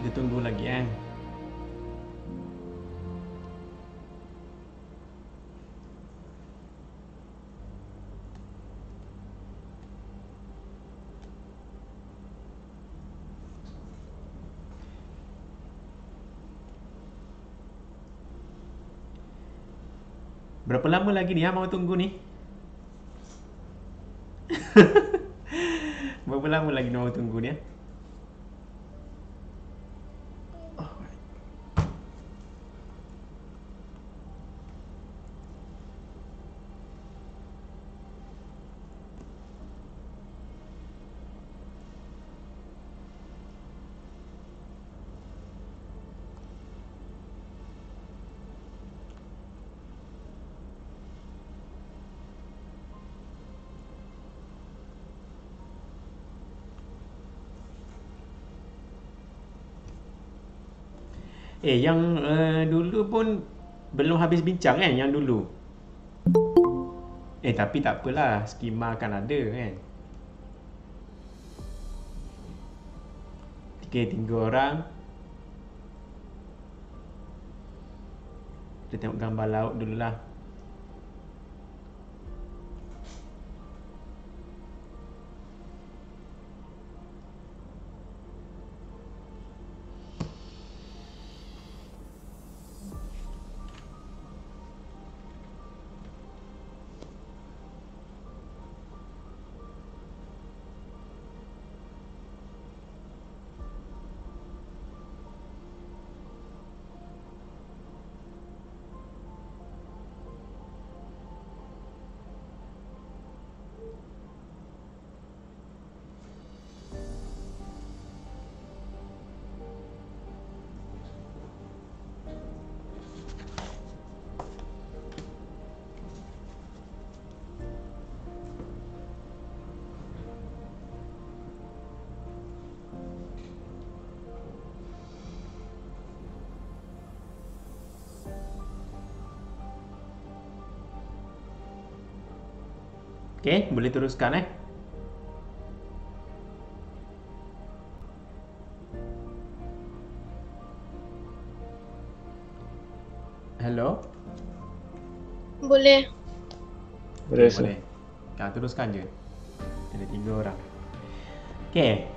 Kita tunggu lagi kan. Berapa lama lagi ni mau tunggu ni? Berapa lama lagi mau tunggu ni? Yang dulu pun belum habis bincang kan yang dulu. Tapi tak apalah, skema akan ada kan. Tiga orang. Kita tengok gambar laut dululah. Okey, boleh teruskan Hello? Boleh. Boleh. Teruskan je. Ada 3 orang. Okey.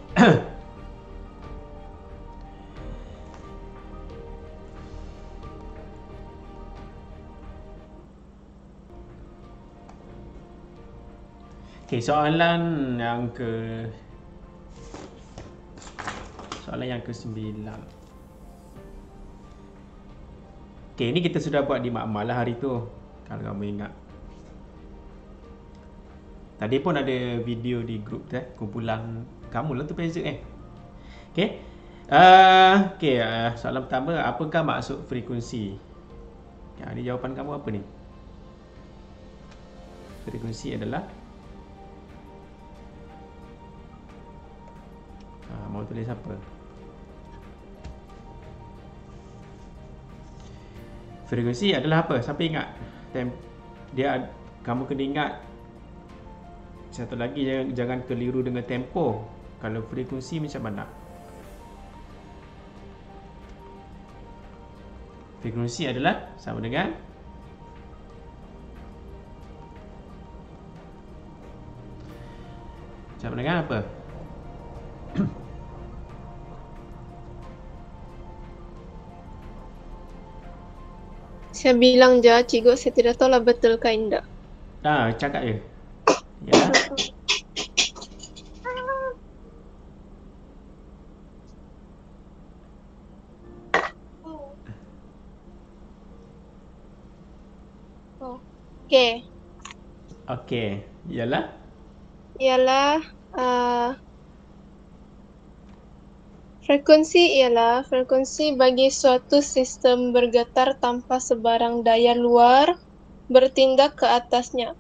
Okey, soalan yang ke-9. Okey, ini kita sudah buat di makmal lah hari tu. Kalau kamu ingat. Tadi pun ada video di grup tu kumpulan kamu lah tu Pezik Okey. Soalan pertama, apakah maksud frekuensi? Ini jawapan kamu apa ni? Frekuensi adalah mau tulis apa? Frekuensi adalah apa? Siapa ingat? Kamu kena ingat satu lagi, jangan keliru dengan tempo. Kalau frekuensi macam mana? Frekuensi adalah sama dengan apa? Saya bilang je, cikgu, saya tidak tahu lah betul ke tidak. Cakap je. Ya. Okey. Ialah frekuensi bagi suatu sistem bergetar tanpa sebarang daya luar bertindak ke atasnya.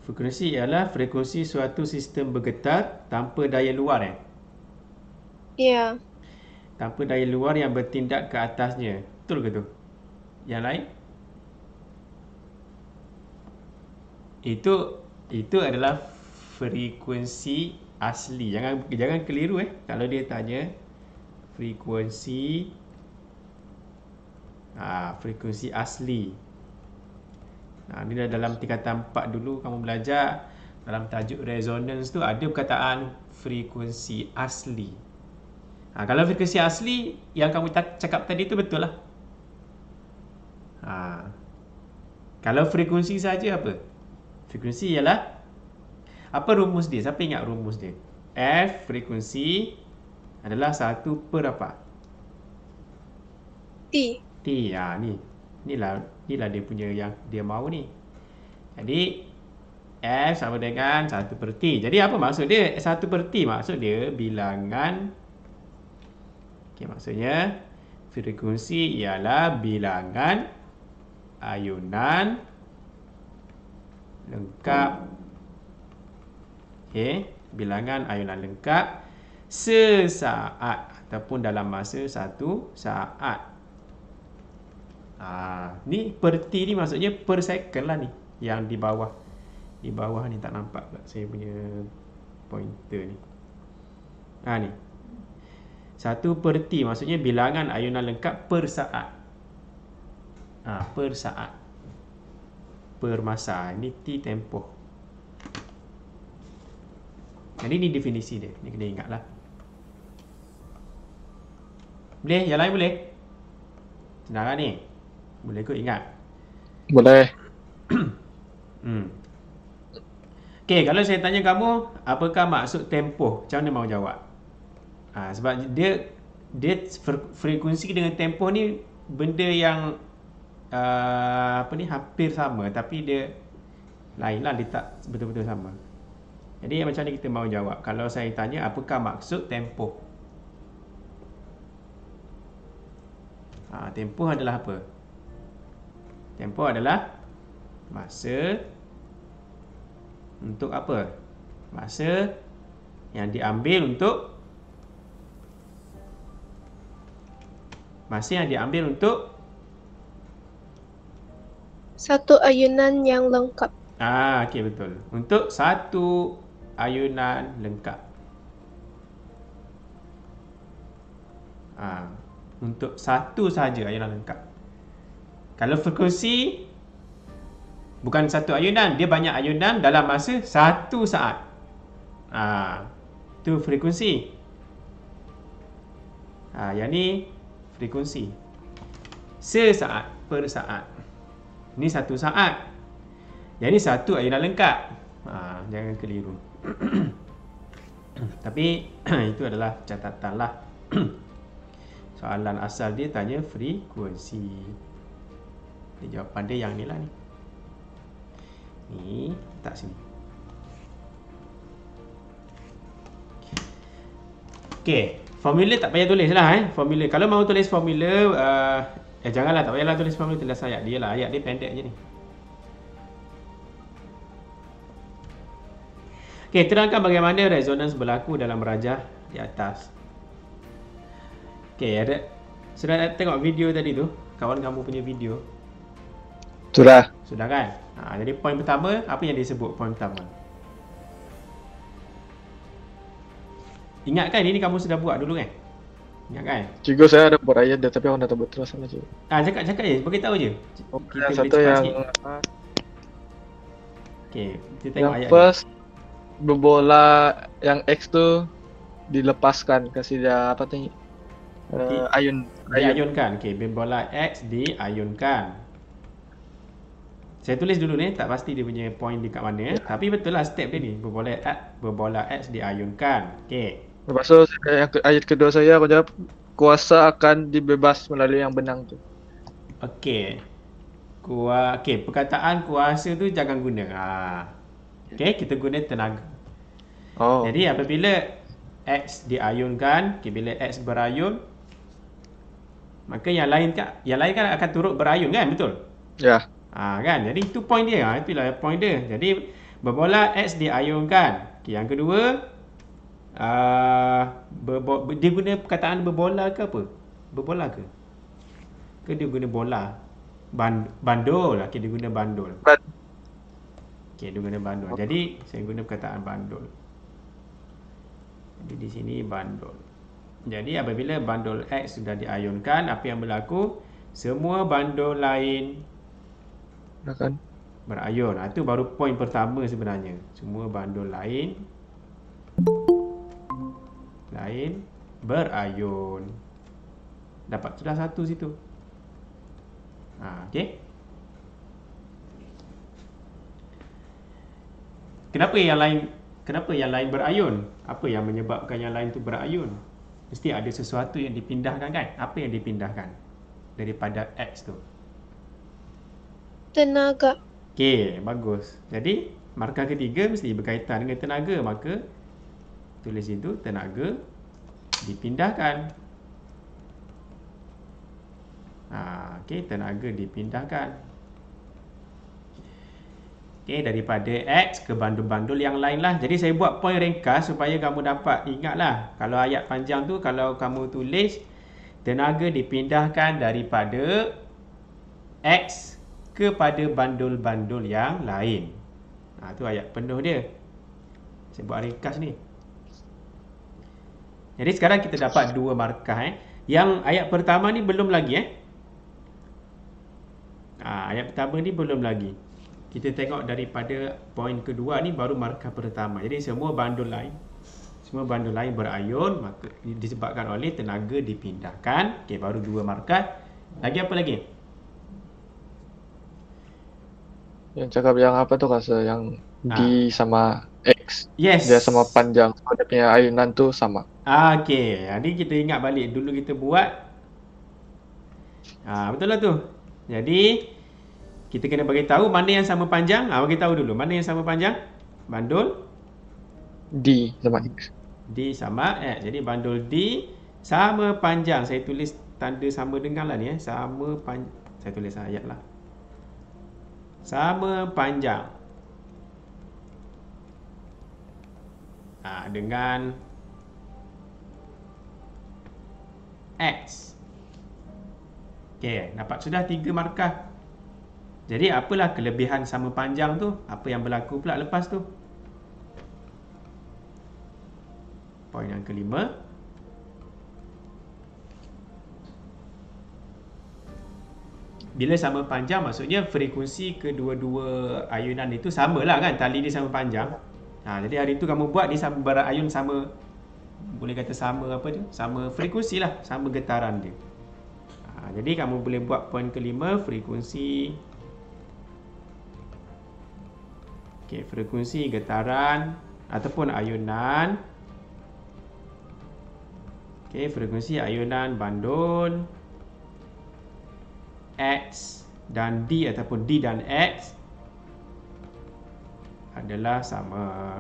Frekuensi ialah frekuensi suatu sistem bergetar tanpa daya luar Ya. Tanpa daya luar yang bertindak ke atasnya. Betul ke tu? Yang lain? Itu adalah frekuensi asli. Jangan keliru kalau dia tanya frekuensi frekuensi asli. Ni dah dalam tingkatan 4 dulu kamu belajar. Dalam tajuk resonance tu ada perkataan frekuensi asli. Kalau frekuensi asli yang kamu cakap tadi tu betul lah. Kalau frekuensi saja apa? Frekuensi ialah apa rumus dia? Siapa ingat rumus dia? F frekuensi adalah 1 per apa? T. Inilah dia punya yang dia mahu ni. Jadi F sama dengan 1 per T. Jadi apa maksud dia? 1 per T maksud dia bilangan. Maksudnya frekuensi ialah bilangan ayunan lengkap. Bilangan ayunan lengkap sesaat ataupun dalam masa 1 saat. Ni per T ni maksudnya per second lah ni. Yang di bawah. Di bawah ni tak nampak pula saya punya pointer ni. Ni 1 per T maksudnya bilangan ayunan lengkap per saat. Per saat. Per masa. Ini T tempoh. Jadi ni definisi dia. Ni kena ingat lah. Boleh? Yang lain boleh? Senang lah ni. Boleh kot ingat? Boleh. Okay, kalau saya tanya kamu, apakah maksud tempoh? Macam mana mau jawab? Sebab dia frekuensi dengan tempoh ni benda yang hampir sama, tapi dia lain lah, dia tak betul-betul sama. Jadi macam ni kita mau jawab. Kalau saya tanya apakah maksud tempoh? Tempoh adalah apa? Tempoh adalah masa untuk apa? Masa yang diambil untuk satu ayunan yang lengkap. Okey, betul. Untuk satu ayunan lengkap. Untuk satu saja ayunan lengkap. Kalau frekuensi bukan satu ayunan, dia banyak ayunan dalam masa 1 saat. Itu frekuensi. Yang ni frekuensi. Sesaat per saat. Ni 1 saat. Yang ni satu ayunan lengkap. Jangan keliru. Tapi itu adalah catatan lah. Soalan asal dia tanya frekuensi. Jawapan dia yang ni lah ni. Ni letak sini. Okay, formula tak payah tulis lah formula. Kalau mahu tulis formula janganlah, tak payahlah tulis formula, tulis ayat dia lah. Ayat dia pendek je ni. Okay, terangkan bagaimana resonans berlaku dalam rajah di atas. Okay, sudah tengok video tadi tu? Kawan kamu punya video? Sudah. Sudah kan? Jadi poin pertama, apa yang dia sebut poin pertama? Ingat kan, ini kamu sudah buat dulu kan? Ingat kan? Cikgu saya ada buat ayat dia, tapi aku dah tak buat terus sama cikgu. Cakap je, beritahu je. Yang satu yang okay, kita tengok ayat first ni. Berbola yang X tu dilepaskan, kasih dia apa tu? Diayunkan. Okay, bola X diayunkan. Saya tulis dulu ni, tak pasti dia punya point dekat mana tapi betul lah step dia ni. Berbola X diayunkan. Okay. Lepas tu ayat kedua saya aku jawab, kuasa akan dibebas melalui yang benang tu. Okay. Perkataan kuasa tu jangan guna. Okay, kita guna tenaga. Jadi apabila X diayunkan, bila X berayun, maka yang lain kan akan turut berayun kan, betul? Ya. Kan, jadi itu point dia. Itulah point dia. Jadi berbola X diayunkan. Okay, yang kedua dia guna perkataan berbola ke apa? Berbola ke? Ke dia guna bola? Bandul. Okay, dia guna bandul. Okay, dia guna bandul. Jadi saya guna perkataan bandul. Jadi di sini bandul. Jadi apabila bandul X sudah diayunkan, apa yang berlaku? Semua bandul lain Kan? berayun. Itu baru poin pertama sebenarnya. Semua bandul lain berayun. Dapat sudah satu situ. Okey. Kenapa yang lain berayun? Apa yang menyebabkan yang lain tu berayun? Mesti ada sesuatu yang dipindahkan kan? Apa yang dipindahkan daripada X tu? Tenaga. Okey, bagus. Jadi markah ketiga mesti berkaitan dengan tenaga, maka tulis itu tenaga dipindahkan. Okey, tenaga dipindahkan. Okey, daripada X ke bandul-bandul yang lain lah. Jadi saya buat poin ringkas supaya kamu dapat ingatlah. Kalau ayat panjang tu, kalau kamu tulis tenaga dipindahkan daripada X kepada bandul-bandul yang lain. Tu ayat penuh dia. Saya buat ringkas ni. Jadi sekarang kita dapat dua markah. Yang ayat pertama ni belum lagi. Ayat pertama ni belum lagi. Kita tengok daripada poin kedua ni baru markah pertama. Jadi semua bandul lain berayun, maka disebabkan oleh tenaga dipindahkan. Okey, baru dua markah. Lagi apa lagi? Yang cakap yang apa tu rasa yang D sama X. Yes. Dia sama panjang. So, dia punya ayunan tu sama. Okey, jadi kita ingat balik dulu kita buat. Betul lah tu. Jadi kita kena bagi tahu mana yang sama panjang. Bagi tahu dulu mana yang sama panjang. Bandul D sama X. D sama X. Jadi bandul D sama panjang. Saya tulis tanda sama dengan lah ni. Sama panjang. Saya tulis ayat lah. Sama panjang. Dengan X. Okey, dapat sudah 3 markah. Jadi apalah kelebihan sama panjang tu? Apa yang berlaku pula lepas tu? Poin yang kelima. Bila sama panjang maksudnya frekuensi kedua-dua ayunan itu samalah kan? Tali dia sama panjang. Jadi hari tu kamu buat dia sama berayun sama, boleh kata sama apa tu? Sama frekuensi lah, sama getaran dia. Jadi kamu boleh buat poin kelima frekuensi. Okey, frekuensi getaran ataupun ayunan. Okey, frekuensi ayunan bandul X dan D ataupun D dan X adalah sama.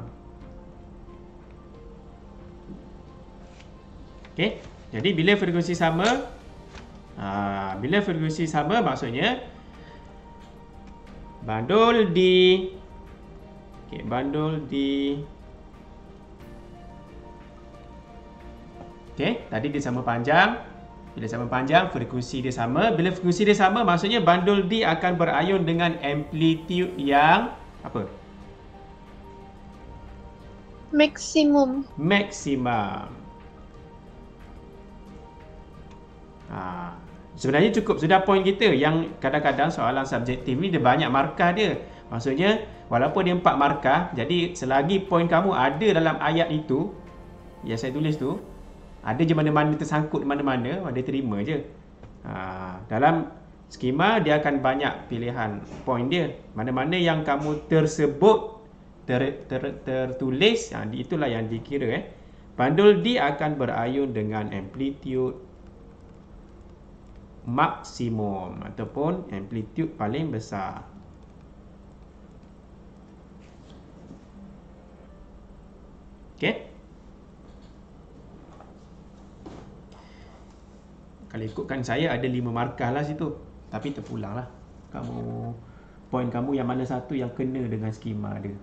Okey, jadi bila frekuensi sama, maksudnya bandul D. Okey, bandul D. Okey, tadi dia sama panjang. Bila sama panjang, frekuensi dia sama. Bila frekuensi dia sama, maksudnya bandul D akan berayun dengan amplitude yang apa? Maksimum. Sebenarnya cukup sudah poin kita. Yang kadang-kadang soalan subjektif ni dia banyak markah dia. Maksudnya walaupun dia 4 markah, jadi selagi poin kamu ada dalam ayat itu yang saya tulis tu, ada je mana-mana tersangkut mana-mana, ada terima je. Dalam skema dia akan banyak pilihan poin dia. Mana-mana yang kamu tersebut tertulis, itulah yang dikira. Bandul D akan berayun dengan amplitude maksimum ataupun amplitude paling besar. Okey. Kalau ikutkan saya ada 5 markah lah situ. Tapi terpulang lah. Poin kamu yang mana satu yang kena dengan skema dia.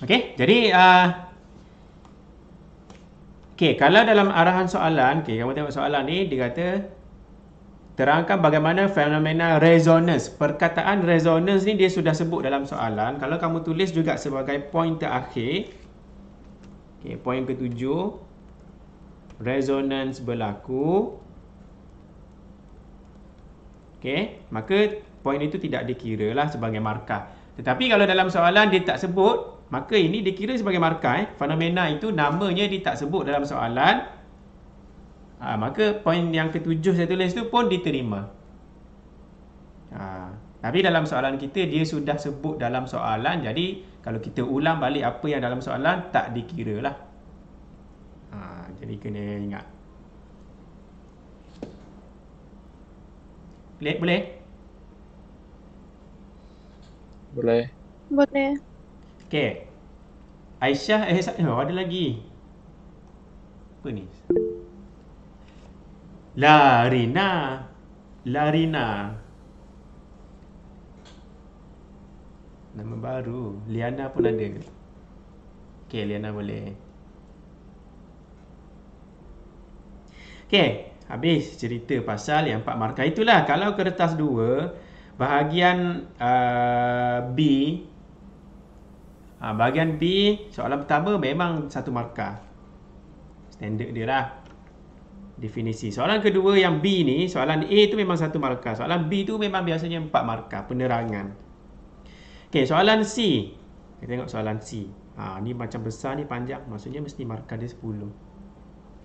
Okey, jadi Okey, kalau dalam arahan soalan, okey, kamu tengok soalan ni, dia kata terangkan bagaimana fenomena resonance. Perkataan resonance ni dia sudah sebut dalam soalan. Kalau kamu tulis juga sebagai poin terakhir. Okey, poin ke-7. Resonance berlaku. Okey, maka poin itu tidak dikira lah sebagai markah. Tetapi kalau dalam soalan dia tak sebut, maka ini dikira sebagai markah. Fenomena itu namanya dia tak sebut dalam soalan. Maka poin yang ke-7 saya tulis tu pun diterima. Tapi dalam soalan kita dia sudah sebut dalam soalan. Jadi kalau kita ulang balik apa yang dalam soalan tak dikira lah. Jadi kena ingat. Boleh? Boleh. Boleh. Okey. Aisyah, ada lagi. Apa ni? Larina. Nama baru. Liana pun ada. Okey, Liana boleh. Okey, habis cerita pasal yang 4 markah. Itulah kalau kertas 2, bahagian B, bahagian B, soalan pertama memang 1 markah. Standard dia lah. Definisi. Soalan kedua yang B ni, soalan A tu memang 1 markah. Soalan B tu memang biasanya 4 markah, penerangan. Okey, soalan C. Kita tengok soalan C. Ni macam besar ni panjang, maksudnya mesti markah dia 10.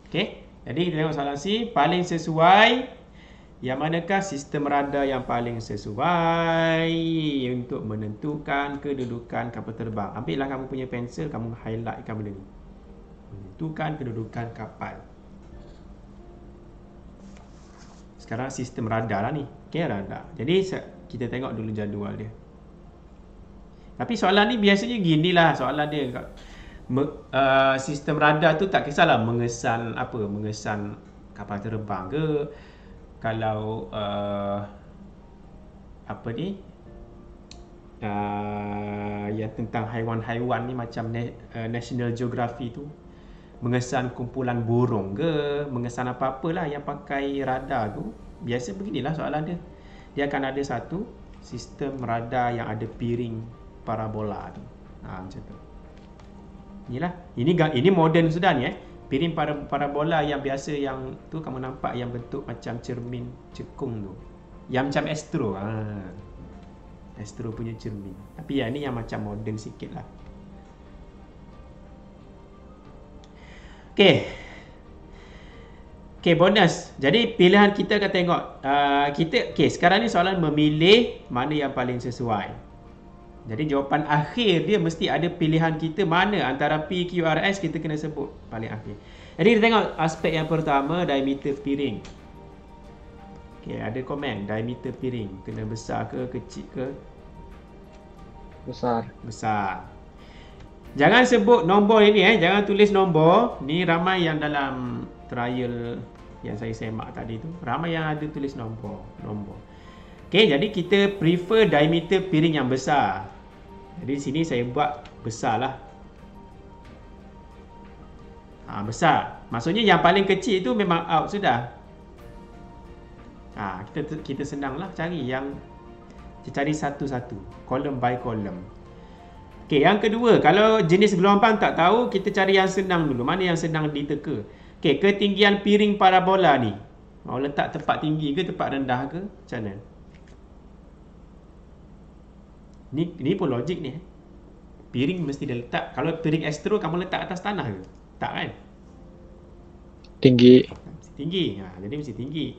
Okey, jadi kita tengok soalan C. Paling sesuai, yang manakah sistem radar yang paling sesuai untuk menentukan kedudukan kapal terbang? Ambillah kamu punya pensel, kamu highlightkan benda ni. Menentukan kedudukan kapal. Sekarang sistem radar lah ni. Okey, radar. Jadi kita tengok dulu jadual dia. Tapi soalan ni biasanya ginilah soalan dia. Sistem radar tu tak kisahlah mengesan kapal terbang ke. Kalau yang tentang haiwan-haiwan ni macam National Geography tu, mengesan kumpulan burung ke, mengesan apa-apalah yang pakai radar tu, biasa beginilah soalan dia. Dia akan ada satu sistem radar yang ada piring parabola tu. Macam tu. Inilah. Ini moden sudah ni piring parabola yang biasa yang tu kamu nampak yang bentuk macam cermin cekung tu. Yang macam Astro. Astro punya cermin. Tapi yang ni yang macam moden sikit lah. Okey, bonus. Jadi pilihan kita akan tengok. Sekarang ni soalan memilih mana yang paling sesuai. Jadi jawapan akhir dia mesti ada pilihan kita mana antara P, Q, R, S, kita kena sebut paling akhir. Jadi kita tengok aspek yang pertama, diameter piring. Okey, ada komen, diameter piring kena besar ke kecil ke? Besar. Jangan sebut nombor ini jangan tulis nombor. Ni ramai yang dalam trial yang saya semak tadi tu, ramai yang ada tulis nombor. Okey, jadi kita prefer diameter piring yang besar. Jadi sini saya buat besar lah. Besar. Maksudnya yang paling kecil itu memang out sudah. Kita senang lah cari yang, kita cari satu-satu, column by column. Okey, yang kedua, kalau jenis gelombang tak tahu, kita cari yang senang dulu. Mana yang senang diteka? Okey, ketinggian piring parabola ni, mau letak tempat tinggi ke tempat rendah ke? Macam mana? Ni pun logik ni. Piring mesti dia letak. Kalau piring Astro kamu letak atas tanah ke? Tak kan? Tinggi. Mesti tinggi. Jadi mesti tinggi.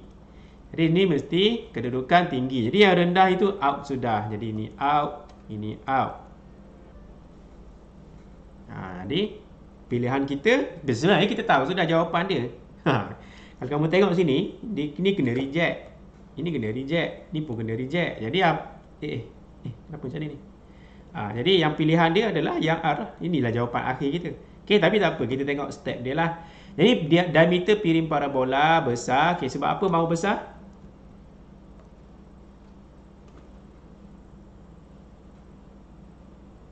Jadi ni mesti kedudukan tinggi. Jadi yang rendah itu out sudah. Jadi ini out, ini out. Jadi pilihan kita, sebenarnya kita tahu sudah jawapan dia. Kalau kamu tengok sini, ini kena reject. Ini kena reject. Ni pun kena reject. Jadi kenapa macam ni? Jadi yang pilihan dia adalah yang R. Inilah jawapan akhir kita. Okey, tapi tak apa, kita tengok step dia lah. Jadi diameter piring parabola besar. Okey, sebab apa mahu besar?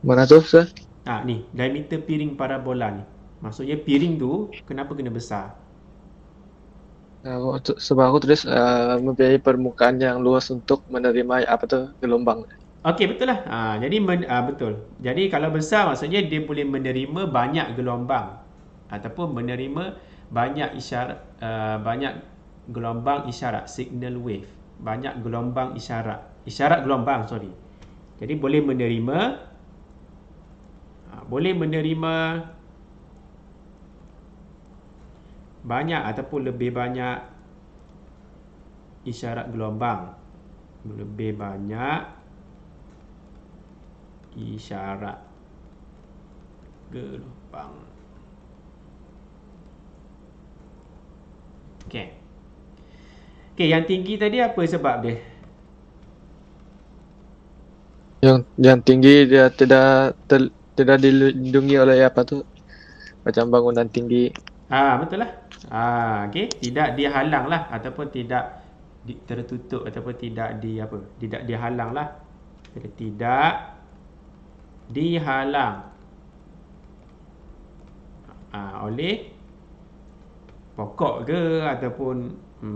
Mana tu, Sir? Ni diameter piring parabola ni. Maksudnya piring tu kenapa kena besar? Sebab aku tulis mempunyai permukaan yang luas untuk menerima apa tu gelombang. Okey, betul lah. Jadi betul. Jadi kalau besar maksudnya dia boleh menerima banyak gelombang ataupun menerima banyak isyarat, banyak gelombang isyarat, signal wave. Banyak gelombang isyarat gelombang, sorry. Jadi boleh menerima banyak ataupun lebih banyak isyarat gelombang. Lebih banyak isyarat gelombang. Okey. Okey, yang tinggi tadi apa sebab dia? Yang tinggi dia tidak dilindungi oleh apa tu macam bangunan tinggi. Betul lah. Okey, tidak dihalang lah ataupun tidak tertutup ataupun tidak dihalang lah. Tidak dihalang oleh pokok ke ataupun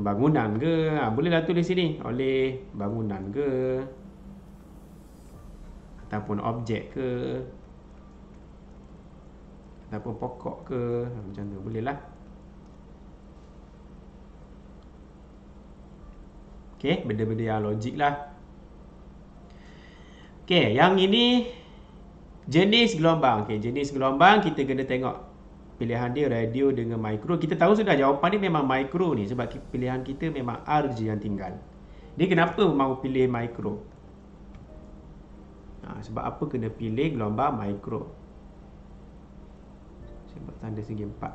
bangunan ke. Bolehlah tulis sini oleh bangunan ke ataupun objek ke ataupun pokok ke, macam tu bolehlah. Okey, benda-benda yang logik lah. Okey, yang ini jenis gelombang. Okey, jenis gelombang kita kena tengok pilihan dia radio dengan mikro. Kita tahu sudah jawapan dia memang mikro ni sebab pilihan kita memang R je yang tinggal. Dia kenapa mahu pilih mikro? Sebab apa kena pilih gelombang mikro? Saya buat tanda segi 4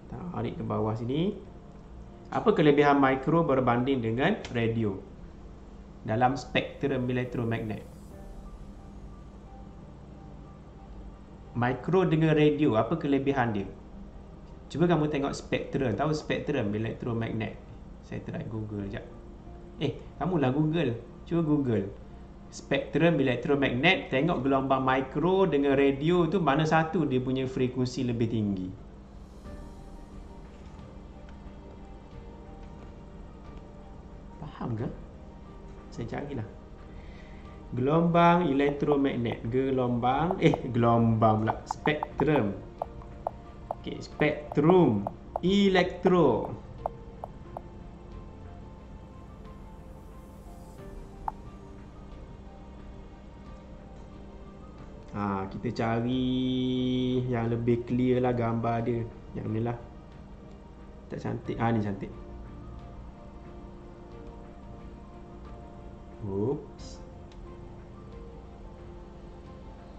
tarik ke bawah sini. Apa kelebihan mikro berbanding dengan radio dalam spektrum elektromagnet? Mikro dengan radio, apa kelebihan dia? Cuba kamu tengok spektrum. Tahu spektrum elektromagnet? Saya try Google sekejap. Kamulah Google. Cuba Google spektrum elektromagnet. Tengok gelombang mikro dengan radio tu, mana satu dia punya frekuensi lebih tinggi? Faham ke? Saya carilah. Gelombang elektromagnet. Gelombang pula. Spektrum. Okey, spektrum elektro. Kita cari yang lebih clear lah gambar dia. Yang ni lah. Tak cantik. Ni cantik. Oops.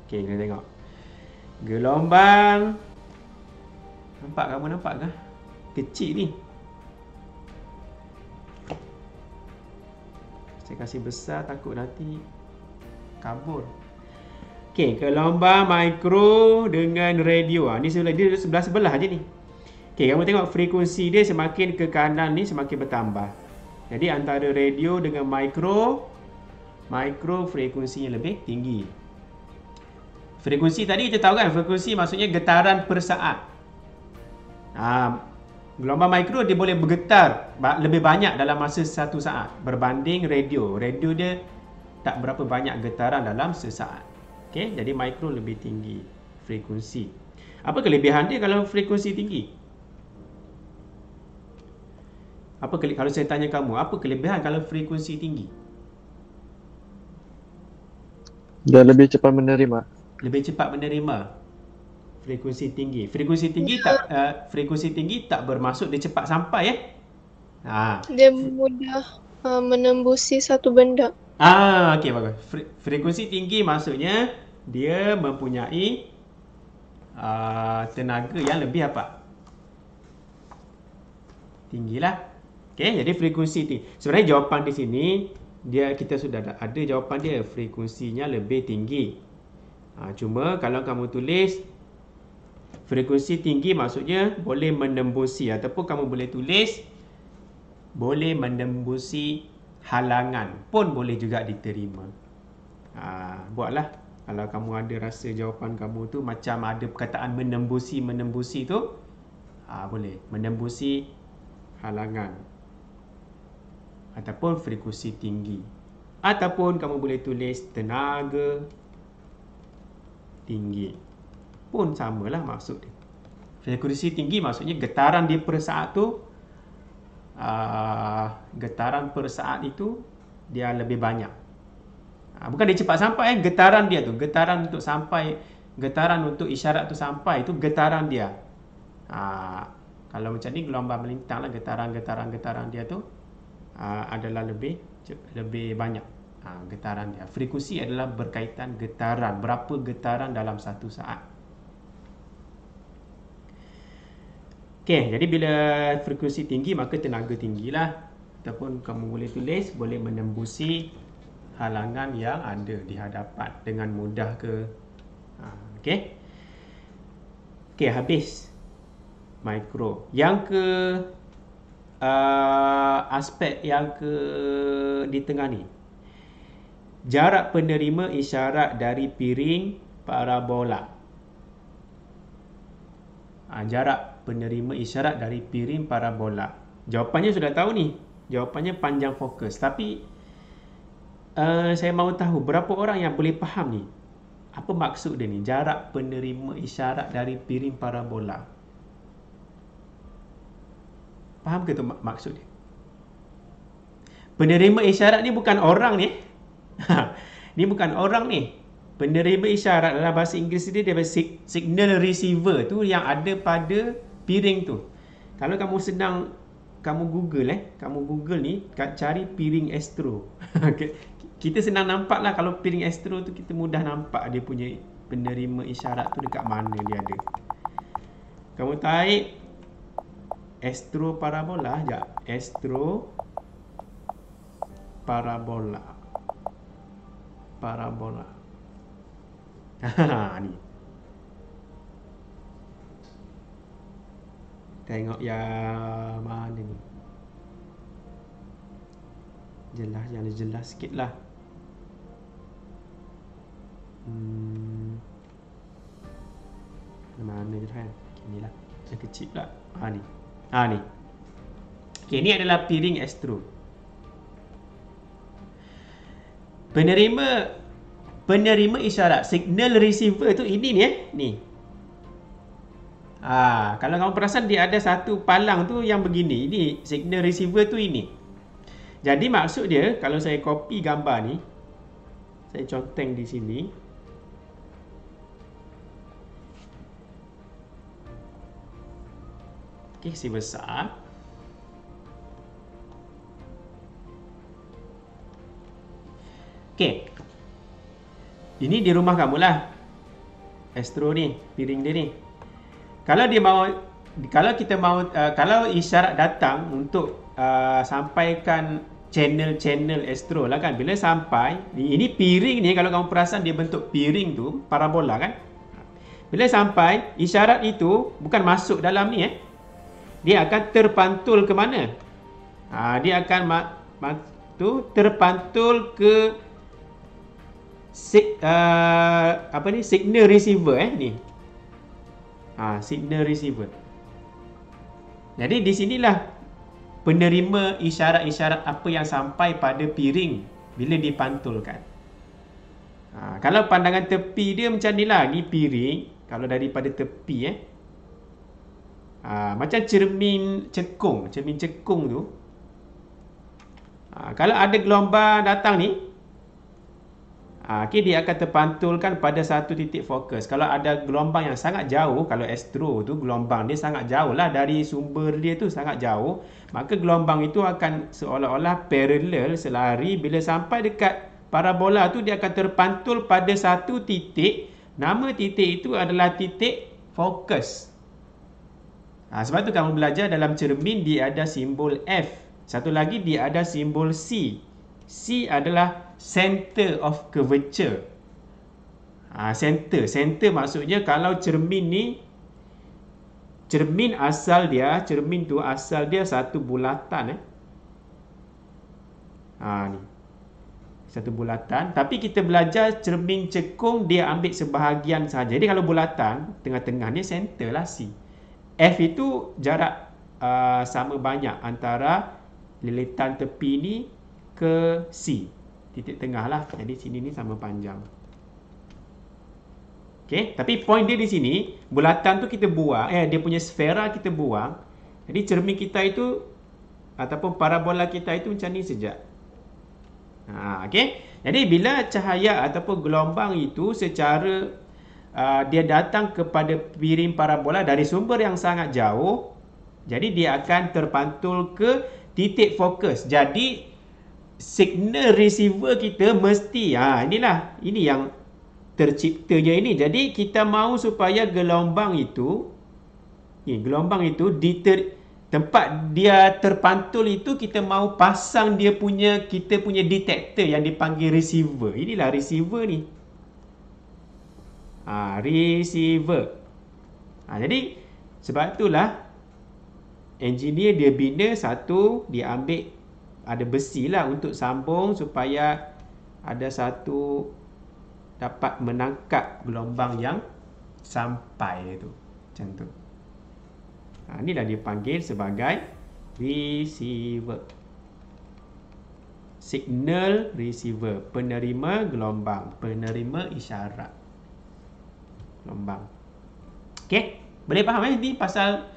Okey, kita tengok. Gelombang. Nampak ke? Kecil ni. Saya kasih besar takut nanti kabur. Okey, gelombang mikro dengan radio. Ni sebelah aja ni. Okey, kamu tengok frekuensi dia semakin ke kanan ni semakin bertambah. Jadi antara radio dengan mikro frekuensinya lebih tinggi. Frekuensi tadi kita tahu kan, frekuensi maksudnya getaran per saat. Gelombang mikro dia boleh bergetar lebih banyak dalam masa 1 saat berbanding radio. Radio dia tak berapa banyak getaran dalam sesaat. Okey, jadi mikro lebih tinggi frekuensi. Apa kelebihan dia kalau frekuensi tinggi? Kalau saya tanya kamu, apa kelebihan kalau frekuensi tinggi? Dia lebih cepat menerima. Lebih cepat menerima. Frekuensi tinggi. Frekuensi tinggi tak bermaksud dia cepat sampai Dia mudah menembusi satu benda. Okey, bagus. Frekuensi tinggi maksudnya dia mempunyai tenaga yang lebih tinggilah. Okey, jadi frekuensi tinggi. Sebenarnya jawapan di sini kita sudah ada jawapan dia, frekuensinya lebih tinggi. Cuma kalau kamu tulis frekuensi tinggi maksudnya boleh menembusi, ataupun kamu boleh tulis boleh menembusi halangan pun boleh juga diterima. Buatlah Kalau kamu ada rasa jawapan kamu tu macam ada perkataan menembusi tu, boleh menembusi halangan ataupun frekuensi tinggi, ataupun kamu boleh tulis tenaga tinggi pun samalah maksud dia. Frekuensi tinggi maksudnya getaran dia per saat tu, getaran per saat itu dia lebih banyak. Bukan dia cepat sampai, getaran dia tu, getaran untuk sampai, getaran untuk isyarat tu sampai tu getaran dia. Kalau macam ni gelombang melintang lah, getaran dia tu adalah lebih banyak getaran dia. Frekuensi adalah berkaitan getaran, berapa getaran dalam satu saat. Okey, jadi bila frekuensi tinggi maka tenaga tinggilah, ataupun kamu boleh tulis boleh menembusi halangan yang ada di hadapan dengan mudah ke. Okey. Okey, habis mikro. Yang ke aspek yang ke di tengah ni. Jarak penerima isyarat dari piring parabola. Jarak penerima isyarat dari piring parabola. Jawapannya sudah tahu ni. Jawapannya panjang fokus. Tapi saya mahu tahu berapa orang yang boleh faham ni. Apa maksud dia ni? Jarak penerima isyarat dari piring parabola. Faham ke tu maksud dia? Penerima isyarat ni bukan orang ni. Ni bukan orang ni. Penerima isyarat dalam bahasa Inggeris dia signal receiver tu yang ada pada piring tu. Kalau kamu senang kamu Google ni, cari piring Astro. Kita senang nampak lah kalau piring Astro tu, kita mudah nampak dia punya penerima isyarat tu dekat mana dia ada. Kamu type Astro parabola, sekejap. Astro parabola. Ni. Tengok yang mana ni. Yang jelas sikit lah. Mana je kan? Ni lah. Yang kecil pula. Ni. Ni. Okay, ni adalah piring Astro. Penerima isyarat, signal receiver tu ini ni ni. Kalau kamu perasan dia ada satu palang tu yang begini. Ini signal receiver tu ini. Jadi maksud dia, kalau saya copy gambar ni, saya conteng di sini. Okey, saya besar. Okey. Ini di rumah kamu lah. Astro ni, piring dia ni. Kalau kita mahu, kalau isyarat datang untuk sampaikan channel Astro lah kan. Bila sampai, ini piring ni kalau kamu perasan dia bentuk piring tu, parabola kan. Bila sampai, isyarat itu bukan masuk dalam ni dia akan terpantul ke mana? Dia akan terpantul ke signal receiver ni. Signal receiver. Jadi di sinilah penerima isyarat-isyarat apa yang sampai pada piring bila dipantulkan. Kalau pandangan tepi dia macam ni lah. Ni piring. Kalau daripada tepi macam cermin cekung tu. Kalau ada gelombang datang ni, dia akan terpantulkan pada satu titik fokus. Kalau ada gelombang yang sangat jauh, kalau Astro tu gelombang dia sangat jauh lah dari sumber dia tu, sangat jauh, maka gelombang itu akan seolah-olah paralel, selari. Bila sampai dekat parabola tu, dia akan terpantul pada satu titik. Nama titik itu adalah titik fokus. Sebab tu kamu belajar dalam cermin dia ada simbol F. Satu lagi dia ada simbol C. C adalah center of curvature. Center maksudnya kalau cermin ni, cermin tu asal dia satu bulatan. Ni. satu bulatan. Tapi kita belajar cermin cekung dia ambil sebahagian sahaja. Jadi kalau bulatan tengah-tengah ni center lah C. F itu jarak sama banyak antara lilitan tepi ni ke C. Titik tengah lah. Jadi sini ni sama panjang. Okey, tapi point dia di sini, bulatan tu kita buang, dia punya sfera kita buang. Jadi cermin kita itu ataupun parabola kita itu macam ni saja. Okey. Jadi bila cahaya ataupun gelombang itu secara dia datang kepada piring parabola dari sumber yang sangat jauh, jadi dia akan terpantul ke titik fokus. Jadi signal receiver kita mesti ini yang terciptanya ini. Jadi kita mahu supaya gelombang itu tempat dia terpantul itu kita mahu pasang kita punya detektor yang dipanggil receiver. Inilah receiver ni. Receiver. Jadi sebab itulah engineer dia bina satu, dia ambil ada besi lah untuk sambung supaya ada satu dapat menangkap gelombang yang sampai tu. Macam tu. Inilah dia panggil sebagai receiver. Signal receiver, penerima gelombang, penerima isyarat gelombang. Okey, boleh faham ni pasal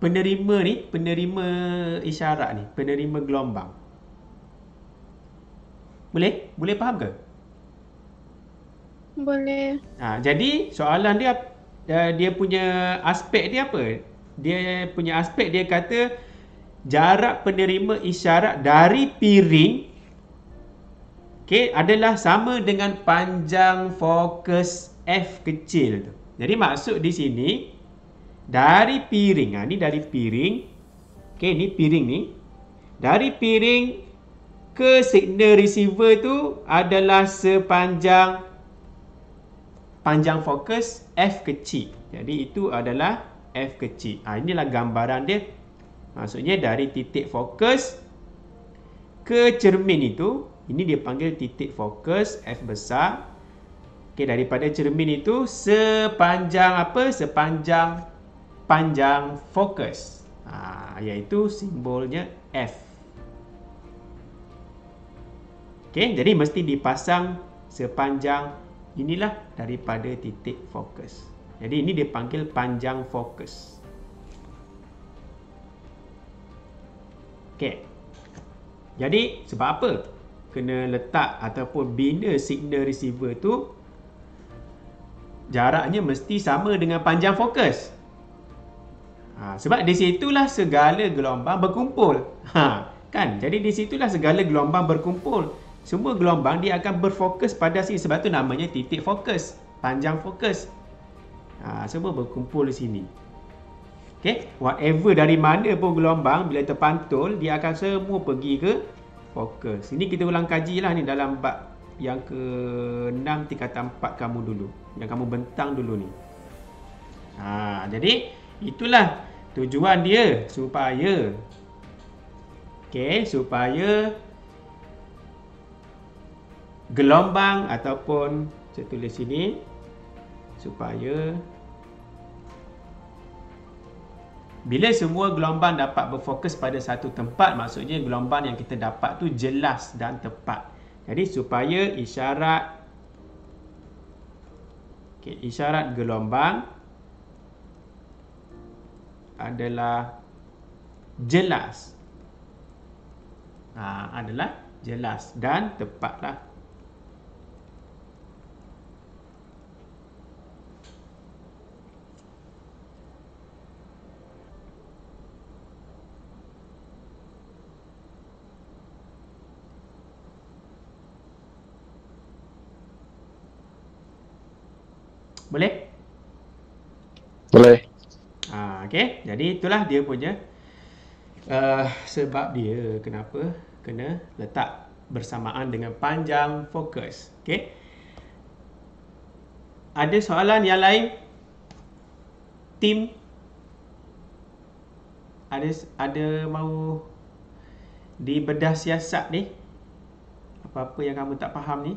penerima ni, penerima isyarat ni, penerima gelombang. Boleh? Boleh faham ke? Boleh. Jadi soalan dia punya aspek dia apa? Dia punya aspek dia kata jarak penerima isyarat dari piring adalah sama dengan panjang fokus F kecil tu. Jadi maksud di sini dari piring, ni dari piring. Ni piring ni. Dari piring ke signal receiver tu adalah sepanjang panjang fokus F kecil. Jadi itu adalah F kecil. Inilah gambaran dia. Maksudnya dari titik fokus ke cermin itu, ini dia panggil titik fokus F besar. Daripada cermin itu sepanjang apa? Sepanjang panjang fokus. Iaitu simbolnya F. Jadi mesti dipasang sepanjang inilah daripada titik fokus. Jadi ini dia panggil panjang fokus. Jadi sebab apa? Kena letak ataupun bina signal receiver tu jaraknya mesti sama dengan panjang fokus. Sebab di situlah segala gelombang berkumpul. Kan? Jadi di situlah segala gelombang berkumpul. Semua gelombang dia akan berfokus pada sini. Sebab tu namanya titik fokus, panjang fokus. Semua berkumpul di sini. Whatever dari mana pun gelombang bila terpantul, dia akan semua pergi ke fokus. Ini kita ulang kaji lah ni dalam bab yang ke-6 tingkatan 4 kamu dulu. Yang kamu bentang dulu ni. Jadi itulah tujuan dia supaya supaya gelombang ataupun saya tulis sini supaya bila semua gelombang dapat berfokus pada satu tempat, maksudnya gelombang yang kita dapat tu jelas dan tepat. Jadi supaya isyarat gelombang adalah jelas. Adalah jelas dan tepatlah. Boleh? Boleh. Okey, jadi itulah dia punya sebab dia kenapa kena letak bersamaan dengan panjang fokus. Okey. Ada soalan yang lain? Tim ada mahu dibedah siasat ni? Apa-apa yang kamu tak faham ni?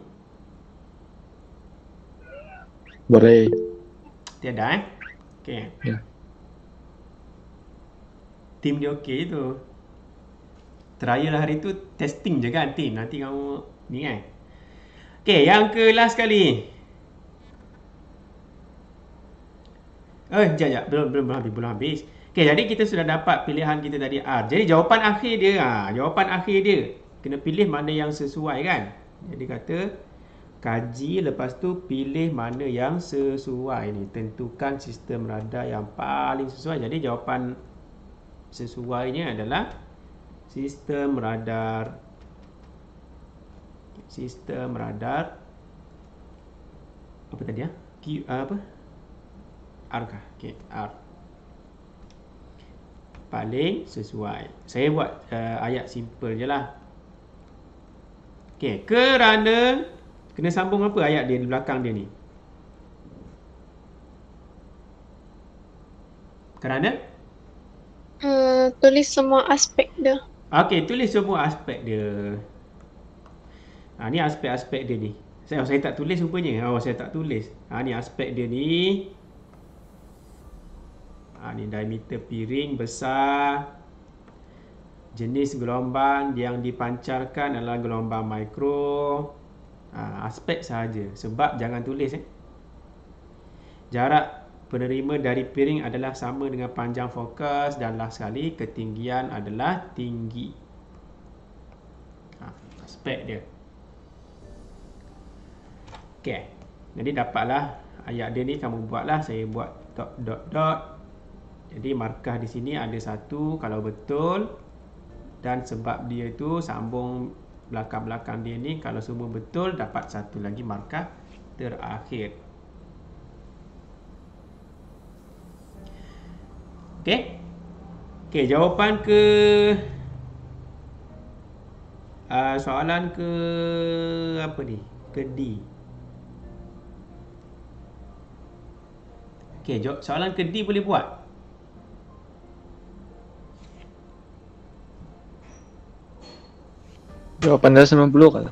Boleh. Tiada Okey. Ya. Tim dia okey tu. Trial hari tu testing je kan tim. Nanti kamu ni kan. Okey, yang ke last kali. Sekejap. Belum habis. Okey, jadi kita sudah dapat pilihan kita tadi R. Jadi jawapan akhir dia, kena pilih mana yang sesuai kan. Jadi kata kaji, lepas tu pilih mana yang sesuai ni. Tentukan sistem radar yang paling sesuai. Jadi jawapan sesuainya adalah sistem radar apa tadi ya? R kah? Okey, R. Paling sesuai. Saya buat ayat simple je lah. Okey, kerana kena sambung apa ayat dia di belakang dia ni? Kerana Tulis semua aspek dia. okey, tulis semua aspek dia. Ni aspek-aspek dia ni. Saya tak tulis rupanya. Saya tak tulis. Ni aspek dia ni. Ni diameter piring besar. Jenis gelombang yang dipancarkan adalah gelombang mikro. Aspek sahaja. Sebab jangan tulis Jarak penerima dari piring adalah sama dengan panjang fokus, dan last sekali ketinggian adalah tinggi. Aspek dia. Okey. Jadi dapatlah ayat dia ni, kamu buatlah. Saya buat dot. Jadi markah di sini ada satu kalau betul, dan sebab dia tu sambung belakang-belakang dia ni, kalau semua betul dapat satu lagi markah terakhir. Okey, jawapan ke soalan ke apa ni? Ke D. Okey, soalan ke D boleh buat? Jawapan dia 90 kan?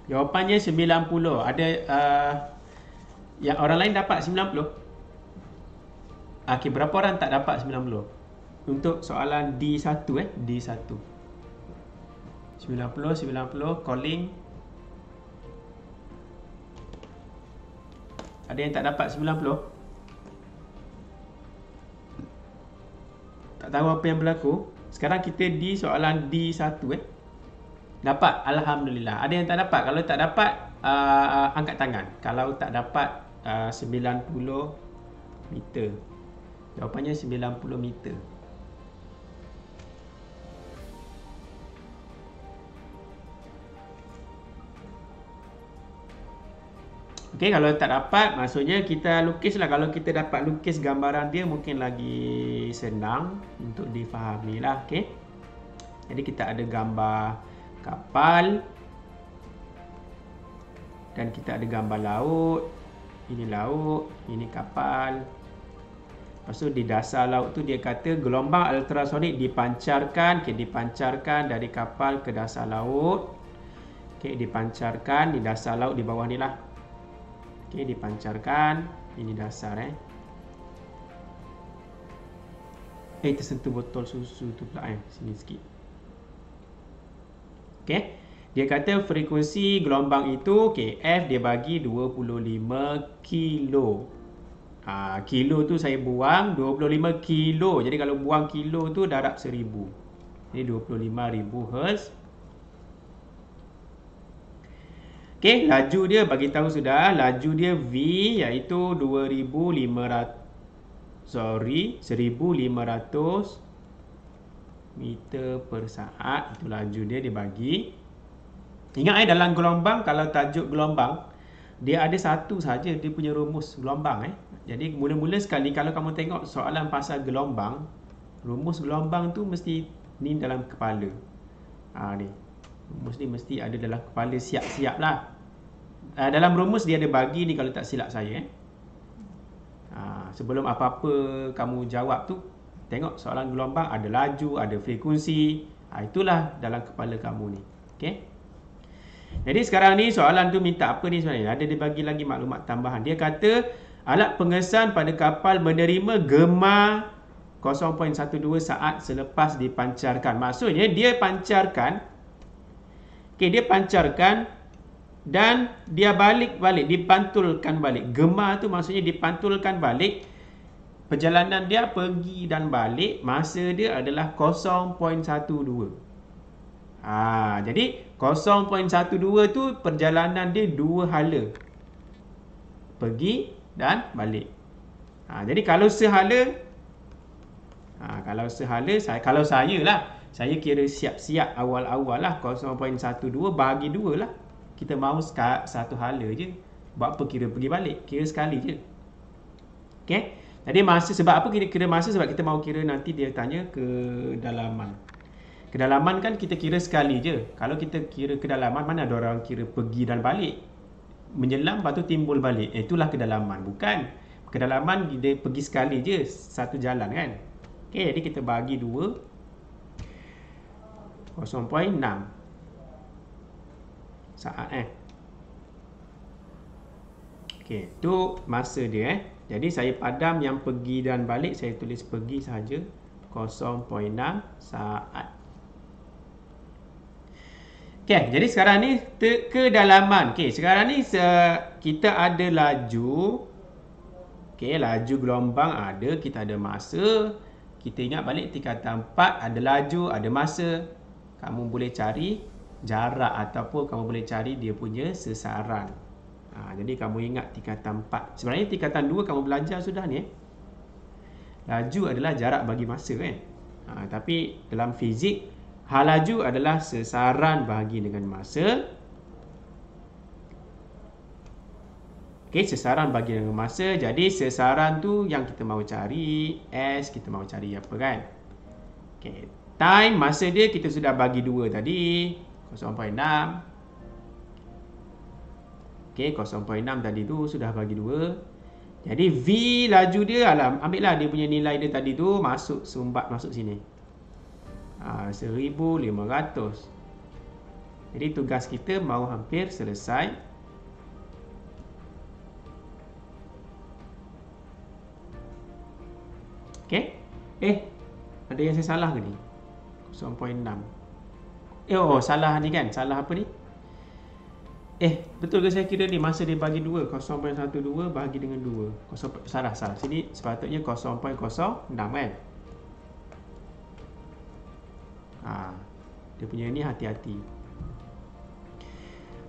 Jawapannya 90. Ada yang orang lain dapat 90? Okey, berapa orang tak dapat 90? Untuk soalan D1 D1. 90 calling. Ada yang tak dapat 90? Tak tahu apa yang berlaku. Sekarang kita di soalan D1 Dapat, alhamdulillah. Ada yang tak dapat? Kalau tak dapat, angkat tangan. Kalau tak dapat 90 meter. Jawapannya 90 meter. Okey, kalau tak dapat, maksudnya kita lukislah. Kalau kita dapat lukis gambaran dia, mungkin lagi senang untuk difahami lah. Okey. Jadi kita ada gambar kapal, dan kita ada gambar laut. Ini laut, ini kapal. Lepas tu di dasar laut tu dia kata gelombang ultrasonik dipancarkan, dipancarkan dari kapal ke dasar laut. Dipancarkan di dasar laut di bawah ni lah. Dipancarkan, ini dasar tersentuh botol susu tu pula sini sikit. Dia kata frekuensi gelombang itu F dia bagi 25 kilo. Kilo tu saya buang 25 kilo. Jadi kalau buang kilo tu darab 1000. Ini 25,000 Hz. Laju dia bagi tahu sudah. Laju dia V iaitu 1500 meter per saat. Itu laju dia dibagi. Ingat dalam gelombang, kalau tajuk gelombang dia ada satu saja dia punya rumus gelombang Jadi mula-mula sekali kalau kamu tengok soalan pasal gelombang, rumus gelombang tu mesti ni dalam kepala. Ni. Rumus ni mesti ada dalam kepala, siap-siap lah. Dalam rumus dia ada bagi ni kalau tak silap saya. Sebelum apa-apa kamu jawab tu, tengok soalan gelombang ada laju, ada frekuensi. Itulah dalam kepala kamu ni. Jadi sekarang ni soalan tu minta apa ni sebenarnya? Ada dia bagi lagi maklumat tambahan. Dia kata alat pengesan pada kapal menerima gema 0.12 saat selepas dipancarkan. Maksudnya dia pancarkan, dia pancarkan dan dia balik-balik, dipantulkan balik. Gema tu maksudnya dipantulkan balik. Perjalanan dia pergi dan balik, masa dia adalah 0.12. Jadi 0.12 tu perjalanan dia 2 hala. Pergi dan balik. Jadi kalau sehala, kalau saya lah, saya kira siap-siap awal-awal lah 0.12 bahagi 2 lah. Kita mahu satu hala je. Buat apa kira pergi balik? Kira sekali je. Okay? Jadi masa, sebab apa kita kira masa? Sebab kita mahu kira nanti dia tanya kedalaman. Kedalaman kan kita kira sekali je. Kalau kita kira kedalaman, mana ada orang kira pergi dan balik? Menyelam lepas tu timbul balik. Itulah kedalaman. Bukan. Kedalaman dia pergi sekali je. Satu jalan kan. Okay, jadi kita bagi 2. 0.6 saat Okay, tu masa dia Jadi saya padam yang pergi dan balik. Saya tulis pergi sahaja. 0.6 saat. Okay, jadi sekarang ni kedalaman. Okay, sekarang ni kita ada laju. Okay, laju gelombang ada. Kita ada masa. Kita ingat balik tingkatan 4. Ada laju, ada masa. Kamu boleh cari jarak ataupun kamu boleh cari dia punya sesaran. Jadi kamu ingat tingkatan 4. Sebenarnya tingkatan 2 kamu belajar sudah ni. Laju adalah jarak bagi masa kan. Tapi dalam fizik, hal laju adalah sesaran bahagi dengan masa. Okay, sesaran bahagi dengan masa. Jadi sesaran tu yang kita mahu cari. S kita mahu cari apa kan. Okay, time, masa dia kita sudah bagi 2 tadi. 0.6. Okay, 0.6 tadi tu sudah bagi 2. Jadi V laju dia, ambil lah dia punya nilai dia tadi tu, sumbat masuk sini. 1500. Jadi tugas kita mau hampir selesai. Okay. Ada yang saya salah ke ni? 0.6. Salah ni kan? Salah apa ni? Betul ke saya kira ni masa dia bagi 2? 0.12 bahagi dengan 2. Salah. Sini sepatutnya 0.06 kan? Dia punya ni hati-hati.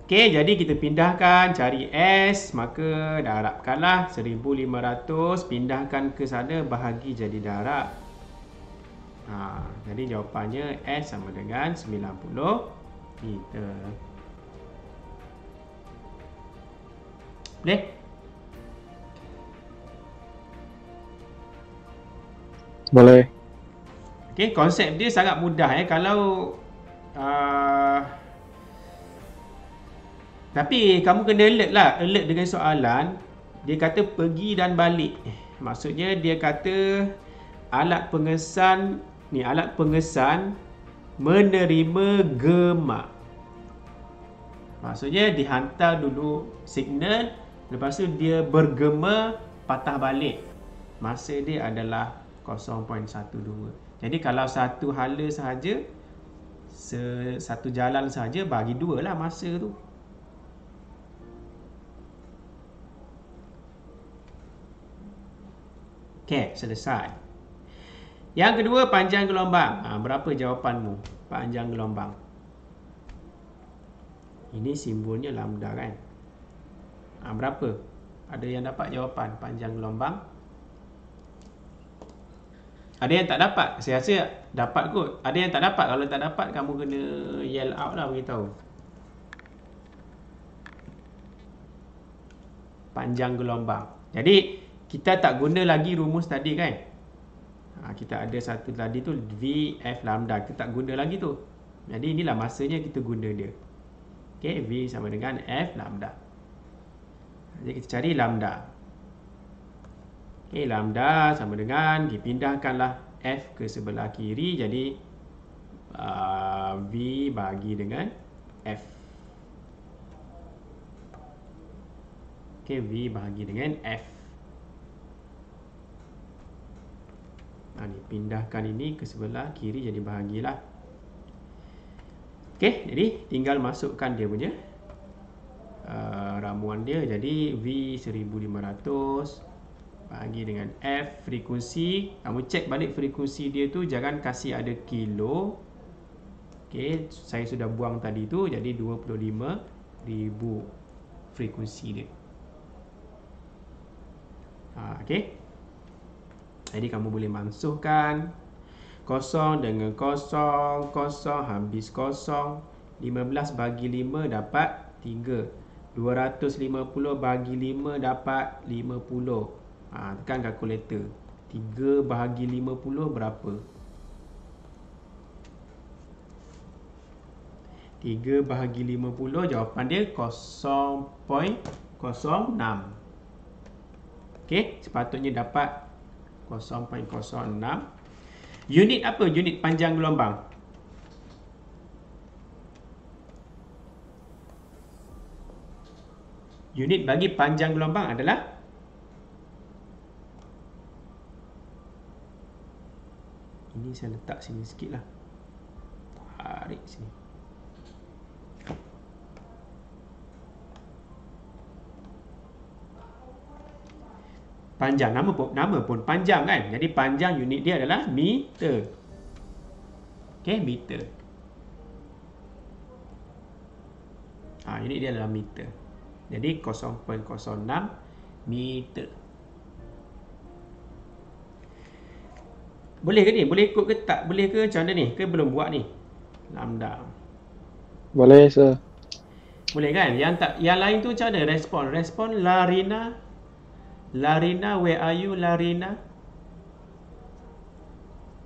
Okay, jadi kita pindahkan, cari S, maka darabkanlah 1500, pindahkan ke sana, bahagi jadi darab. Jadi jawapannya S sama dengan 90 meter. Boleh? Boleh. Okay, konsep dia sangat mudah kalau tapi kamu kena alert dengan soalan. Dia kata pergi dan balik. Maksudnya dia kata alat pengesan menerima gema. Maksudnya dihantar dulu signal, lepas tu dia bergema, patah balik. Masa dia adalah 0.12. Jadi kalau satu hala sahaja, satu jalan sahaja, bagi 2 lah masa tu. Okay, selesai. Yang kedua, panjang gelombang. Berapa jawapanmu? Panjang gelombang. Ini simbolnya lambda kan? Berapa? Ada yang dapat jawapan panjang gelombang? Ada yang tak dapat? Saya rasa dapat kot. Ada yang tak dapat? Kalau tak dapat, kamu kena yell out lah, beritahu. Panjang gelombang. Jadi, kita tak guna lagi rumus tadi kan? Kita ada satu tadi tu, VF lambda. Kita tak guna lagi tu. Jadi, inilah masanya kita guna dia. Okay, V sama dengan F lambda. Jadi kita cari lambda. Okay, lambda sama dengan, dipindahkanlah F ke sebelah kiri. Jadi V bagi dengan F. Okey, V bahagi dengan F. Ni pindahkan ini ke sebelah kiri jadi bahagilah. Okey, jadi tinggal masukkan dia punya ramuan dia. Jadi V 1500 bahagi dengan F frekuensi. Kamu cek balik frekuensi dia tu, jangan kasih ada kilo. Okey, saya sudah buang tadi tu, jadi 25,000 frekuensi dia. Okey. Jadi kamu boleh masukkan kosong dengan kosong, kosong habis kosong. 15 bagi 5 dapat 3. 250 bagi 5 dapat 50. Tekan kalkulator. 3 bahagi 50 berapa? 3 bahagi 50, jawapan dia 0.06. Okey, sepatutnya dapat 0.06. Unit apa? Unit panjang gelombang. Unit bagi panjang gelombang adalah ini, saya letak sini sikit lah. Tarik sini. Panjang, nama pun panjang kan. Jadi panjang unit dia adalah meter. Okey, meter. Unit dia adalah meter. Jadi 0.06 meter. Boleh ke ni? Boleh ikut ke tak? Boleh ke macam mana ni? Ke belum buat ni? Lambda. Boleh, sir. Boleh kan? Yang lain tu macam mana respon? Larina, where are you, Larina?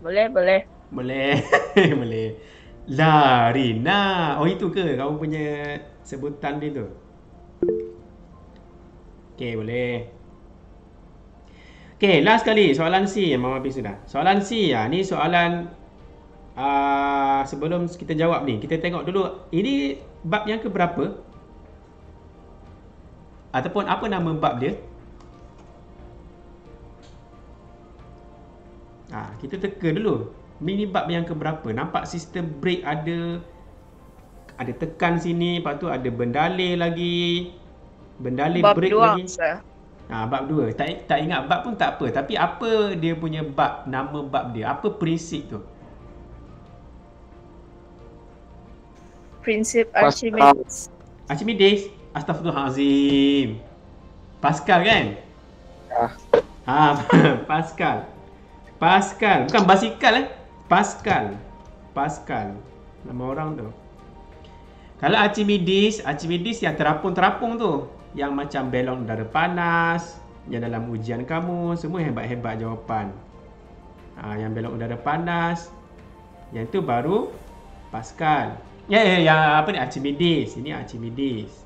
Boleh. Boleh. Boleh. Larina. Oh, itu ke kamu punya sebutan dia tu? Okey, boleh. Okey, last kali soalan C yang Mama habis sudah. Soalan C ni soalan sebelum kita jawab ni, kita tengok dulu ini bab yang keberapa? Ataupun apa nama bab dia? Kita teka dulu. Ini bab yang keberapa? Nampak sistem break ada tekan sini, lepas tu ada bendalih lagi. Bendalih Bab break 2, lagi. sir. Bab 2. Tak ingat bab pun tak apa. Tapi apa dia punya bab, nama bab dia? Apa prinsip tu? Prinsip Archimedes. Archimedes. Astaghfirullahalazim. Pascal kan? Pascal. Bukan basikal Pascal. Nama orang tu. Kalau Archimedes yang terapung-terapung tu, yang macam belon udara panas, yang dalam ujian kamu semua hebat-hebat jawapan. Yang belon udara panas, yang tu baru Pascal. Yang apa ni, Archimedes. Ini Archimedes.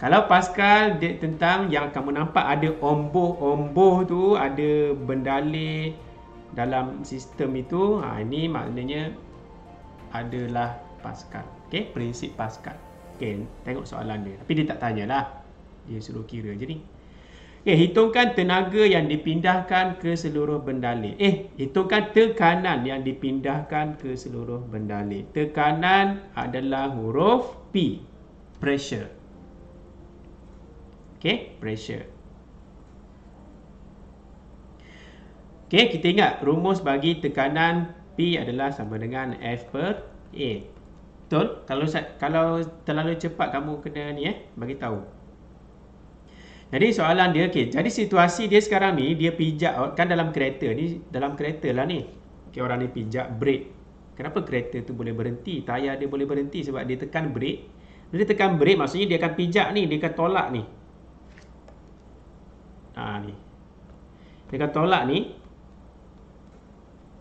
Kalau Pascal dia tentang yang kamu nampak ada omboh tu, ada bendalih dalam sistem itu, ini maknanya adalah Pascal. Okey, prinsip Pascal. Okey, tengok soalan dia. Tapi dia tak tanyalah. Dia suruh kira je ni. Okey, hitungkan tenaga yang dipindahkan ke seluruh bendalih. Hitungkan tekanan yang dipindahkan ke seluruh bendalih. Tekanan adalah huruf P. Pressure. Okey, pressure. Okey, kita ingat rumus bagi tekanan P adalah sama dengan F per A. Betul? Kalau terlalu cepat kamu kena ni bagi tahu. Jadi soalan dia, jadi situasi dia sekarang ni, dia pijak kan dalam kereta ni, lah ni. Orang ni pijak brake. Kenapa kereta tu boleh berhenti? Tayar dia boleh berhenti sebab dia tekan brake. Bila dia tekan brake maksudnya dia akan pijak ni, dia akan tolak ni. Ni. Dia akan tolak ni.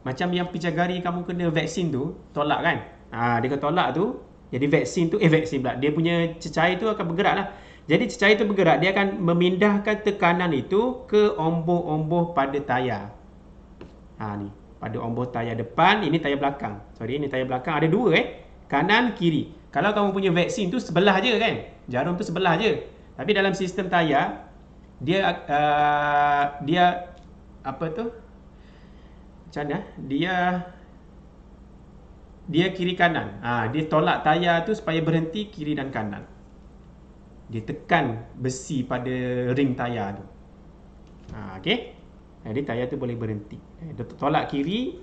Macam yang picagari kamu kena vaksin tu, tolak kan? Dia akan tolak tu. Jadi vaksin pula. Dia punya cecair tu akan bergerak lah. Jadi cecair tu bergerak, dia akan memindahkan tekanan itu ke omboh-omboh pada tayar. Ni. Pada omboh tayar depan, ini tayar belakang. Ini tayar belakang. Ada dua kanan, kiri. Kalau kamu punya vaksin tu sebelah je kan? Jarum tu sebelah je. Tapi dalam sistem tayar, dia apa tu? Macam mana? Dia kiri kanan. Dia tolak tayar tu supaya berhenti kiri dan kanan. Dia tekan besi pada ring tayar tu. Okey. Jadi tayar tu boleh berhenti. Dia tolak kiri,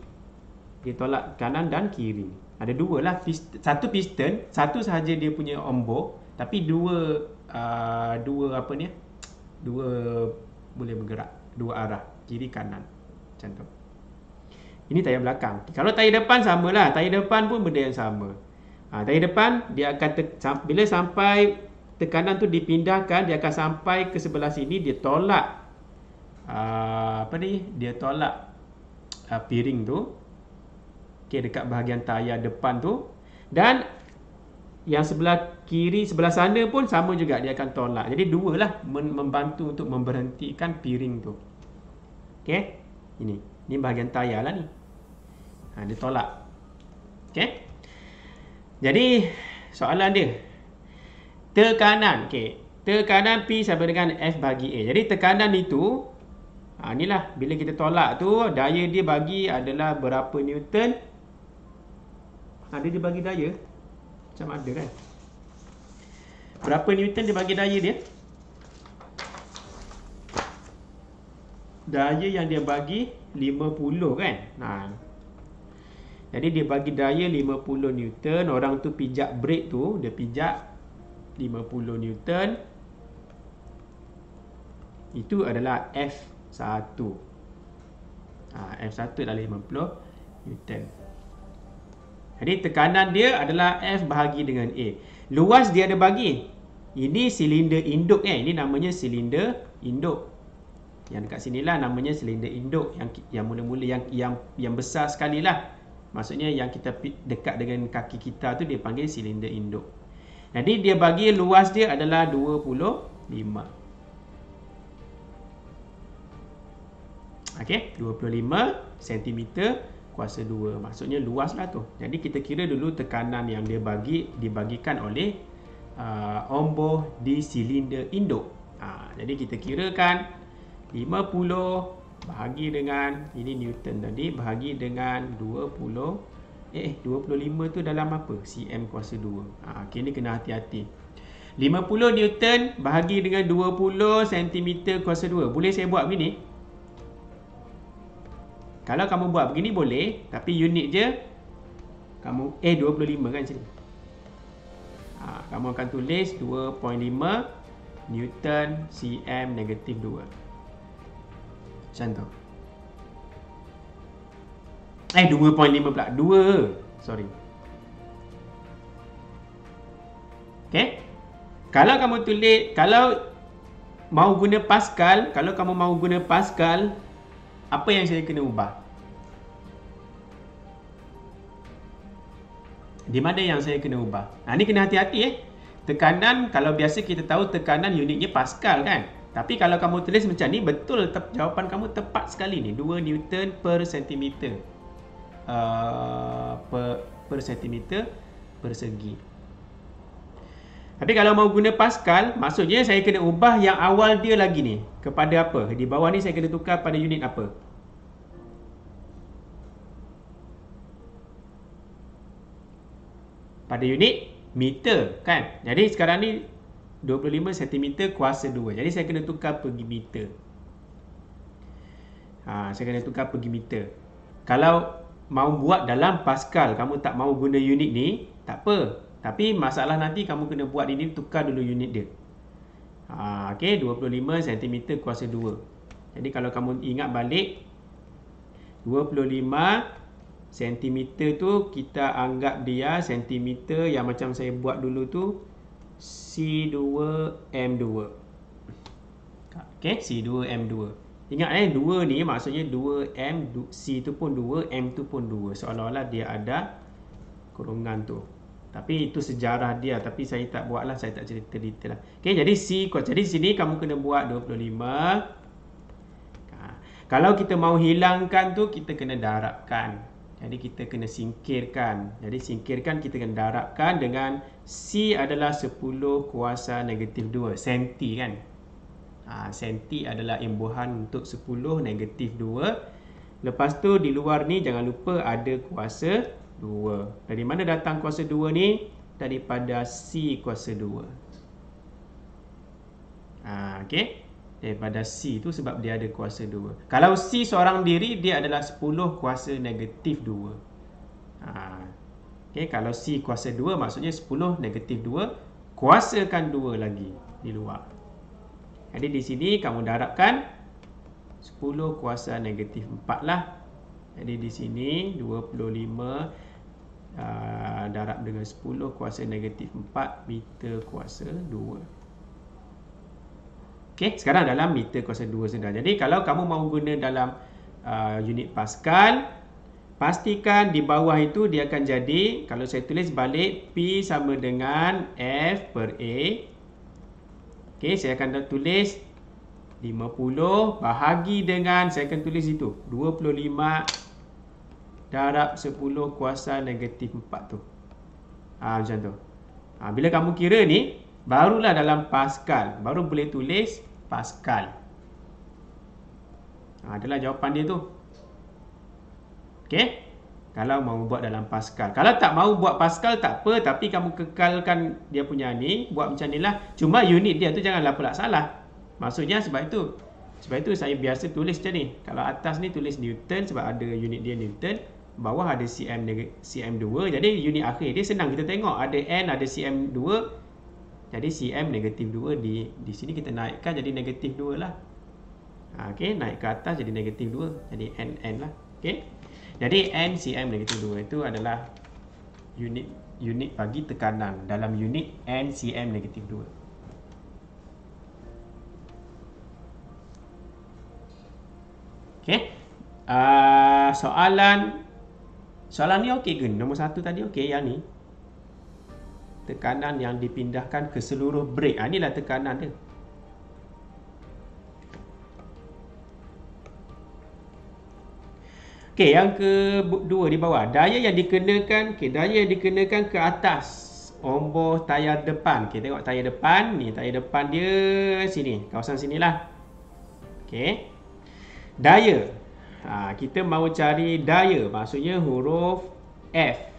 dia tolak kanan dan kiri. Ada dua lah. Satu piston, satu sahaja dia punya ombor, tapi dua apa ni? Dua boleh bergerak, dua arah, kiri kanan. Macam tu. Ini tayar belakang. Kalau tayar depan samalah. Tayar depan pun benda yang sama. Tayar depan dia akan bila sampai tekanan tu dipindahkan, dia akan sampai ke sebelah sini, dia tolak dia tolak piring tu, dekat bahagian tayar depan tu, dan yang sebelah kiri, sebelah sana pun sama juga, dia akan tolak. Jadi dua lah membantu untuk memberhentikan piring tu. Okey, ini bahagian tayar lah ni. Dia tolak. Okey, jadi soalan dia tekanan. Tekanan P sama dengan F bagi A. Jadi tekanan itu, inilah bila kita tolak tu, daya dia bagi adalah berapa Newton. Dia bagi daya macam ada kan, berapa Newton dia bagi daya dia. Daya yang dia bagi 50 kan. Jadi dia bagi daya 50 Newton. Orang tu pijak brake tu, dia pijak 50 Newton. Itu adalah F1. F1 adalah 50 Newton. Jadi tekanan dia adalah F bahagi dengan A. Luas dia ada bagi. Ini silinder induk Ini namanya silinder induk. Yang dekat sinilah namanya silinder induk. Yang mula-mula yang besar sekali lah. Maksudnya yang kita dekat dengan kaki kita tu dia panggil silinder induk. Jadi dia bagi luas dia adalah 25. Okey, 25 cm kuasa 2. Maksudnya luas lah tu. Jadi kita kira dulu tekanan yang dia dibagikan oleh ombor di silinder induk. Jadi kita kirakan 50 bahagi dengan ini Newton tadi, bahagi dengan 25 tu dalam apa? cm kuasa 2. Okay, ni kena hati-hati. 50 Newton bahagi dengan 20 cm kuasa 2. Boleh saya buat begini? Kalau kamu buat begini boleh, tapi unit je kamu 25 kan sini. Kamu akan tulis 2.5 Newton cm negatif 2. Macam tu. 2.5 pula. 2. Sorry. Okay. Kalau kamu tulis, kalau mau guna Pascal, apa yang saya kena ubah? Di mana yang saya kena ubah? Ni kena hati-hati Tekanan, kalau biasa kita tahu tekanan unitnya Pascal kan. Tapi kalau kamu tulis macam ni, betul jawapan kamu tepat sekali ni. 2 Newton per centimeter. Per centimeter persegi. Tapi kalau mau guna Pascal, maksudnya saya kena ubah yang awal dia lagi ni. Kepada apa? Di bawah ni saya kena tukar pada unit apa? Pada unit meter kan. Jadi sekarang ni 25 cm kuasa 2. Jadi saya kena tukar pergi meter. Saya kena tukar pergi meter. Kalau mau buat dalam Pascal, kamu tak mau guna unit ni, tak apa. Tapi masalah nanti kamu kena buat ini, tukar dulu unit dia. Okey, 25 cm kuasa 2. Jadi kalau kamu ingat balik, 25 cm tu kita anggap dia cm yang macam saya buat dulu tu C2M2. Okey, C2M2. Ingat 2 ni maksudnya 2M, C tu pun 2, M tu pun 2. Seolah-olah dia ada kurungan tu. Tapi itu sejarah dia, tapi saya tak buatlah, saya tak cerita detail lah. Okey, jadi C, jadi sini kamu kena buat 25. Kalau kita mau hilangkan tu, kita kena darabkan. Jadi kita kena singkirkan. Jadi singkirkan, kita kena darabkan dengan C adalah 10 kuasa negatif 2. Senti kan? Senti adalah imbuhan untuk 10 negatif 2. Lepas tu di luar ni jangan lupa ada kuasa 2. Dari mana datang kuasa 2 ni? Daripada C kuasa 2. Okey. Daripada C tu sebab dia ada kuasa 2. Kalau C seorang diri, dia adalah 10 kuasa negatif 2. Okay, kalau C kuasa 2 maksudnya 10 negatif 2 kuasakan 2 lagi di luar. Jadi di sini kamu darabkan 10 kuasa negatif 4 lah. Jadi di sini 25 darab dengan 10 kuasa negatif 4 meter kuasa 2. Okey, sekarang dalam meter kuasa 2 sudah. Jadi kalau kamu mahu guna dalam unit Pascal, pastikan di bawah itu dia akan jadi, kalau saya tulis balik, P sama dengan F per A. Okey, saya akan tulis 50 bahagi dengan, saya akan tulis itu 25 darab 10 kuasa negatif 4 tu. Macam tu. Bila kamu kira ni, barulah dalam Pascal, baru boleh tulis Pascal. Adalah jawapan dia tu. Okey. Kalau mahu buat dalam Pascal. Kalau tak mahu buat Pascal tak apa, tapi kamu kekalkan dia punya ni, buat macam ni lah. Cuma unit dia tu janganlah pula salah. Maksudnya sebab itu saya biasa tulis macam ni. Kalau atas ni tulis Newton sebab ada unit dia Newton, bawah ada cm2. Jadi unit akhir dia senang kita tengok, ada N, ada cm2. Jadi cm negatif 2 di sini kita naikkan jadi negatif 2 lah. Okey, naik ke atas jadi negatif 2. Jadi N lah. Okey. Jadi N cm negatif 2 itu adalah unit bagi tekanan dalam unit N cm negatif 2. Okey. Soalan ni okey ke? Nombor 1 tadi okey, yang ni. Tekanan yang dipindahkan ke seluruh brake. Inilah tekanan dia. Okey, yang kedua di bawah. Daya yang dikenakan ke atas ombor tayar depan. Okey, tengok tayar depan. Ni tayar depan dia sini. Kawasan sinilah. Okey. Daya. Kita mahu cari daya. Maksudnya huruf F.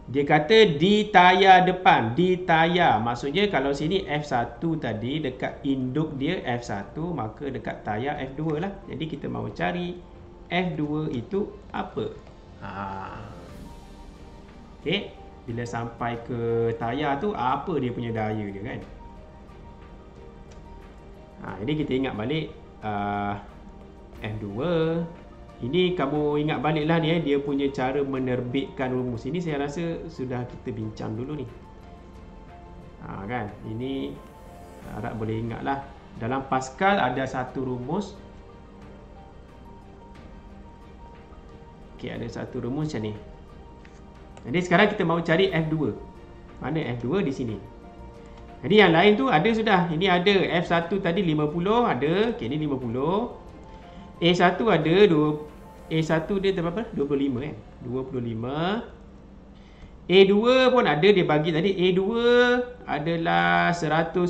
Dia kata di tayar depan, di tayar. Maksudnya kalau sini F1 tadi dekat induk dia F1, maka dekat tayar F2 lah. Jadi kita mahu cari F2 itu apa? Okey, bila sampai ke tayar tu apa dia punya daya dia kan? Jadi kita ingat balik F2. Ini kamu ingat baliklah ni dia punya cara menerbitkan rumus. Ini saya rasa sudah kita bincang dulu ni. Kan? Ini harap boleh ingatlah. Dalam Pascal ada satu rumus. Okey, ada satu rumus macam ni. Jadi sekarang kita mahu cari F2. Mana F2 di sini? Jadi yang lain tu ada sudah. Ini ada F1 tadi 50 ada. Okey, ni 50. A1 ada A1 dia berapa? 25 kan? 25. A2 pun ada dia bagi tadi. A2 adalah 110.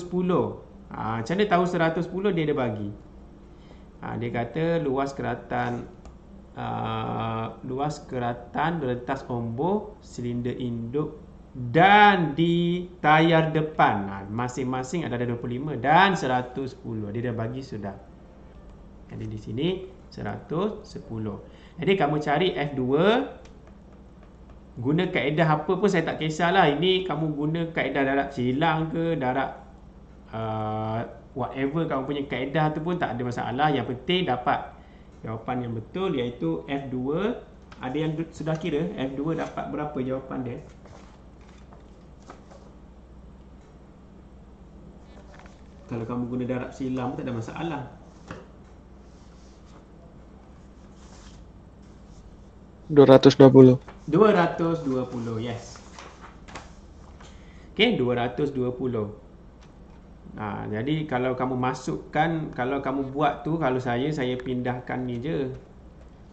Macam mana tahu 110 dia ada bagi? Dia kata luas keratan berentas ombor silinder induk dan di tayar depan. Masing-masing ada 25 dan 110. Dia dah bagi sudah. Jadi di sini 110. Jadi kamu cari F2. Guna kaedah apa pun saya tak kisahlah. Ini kamu guna kaedah darab silang ke, darab whatever kamu punya kaedah tu pun tak ada masalah. Yang penting dapat jawapan yang betul, iaitu F2. Ada yang sudah kira F2 dapat berapa jawapan dia? Kalau kamu guna darab silang tak ada masalah. 220. 220, yes. Okey, 220. Jadi kalau kamu masukkan, kalau kamu buat tu, kalau saya pindahkan ni je.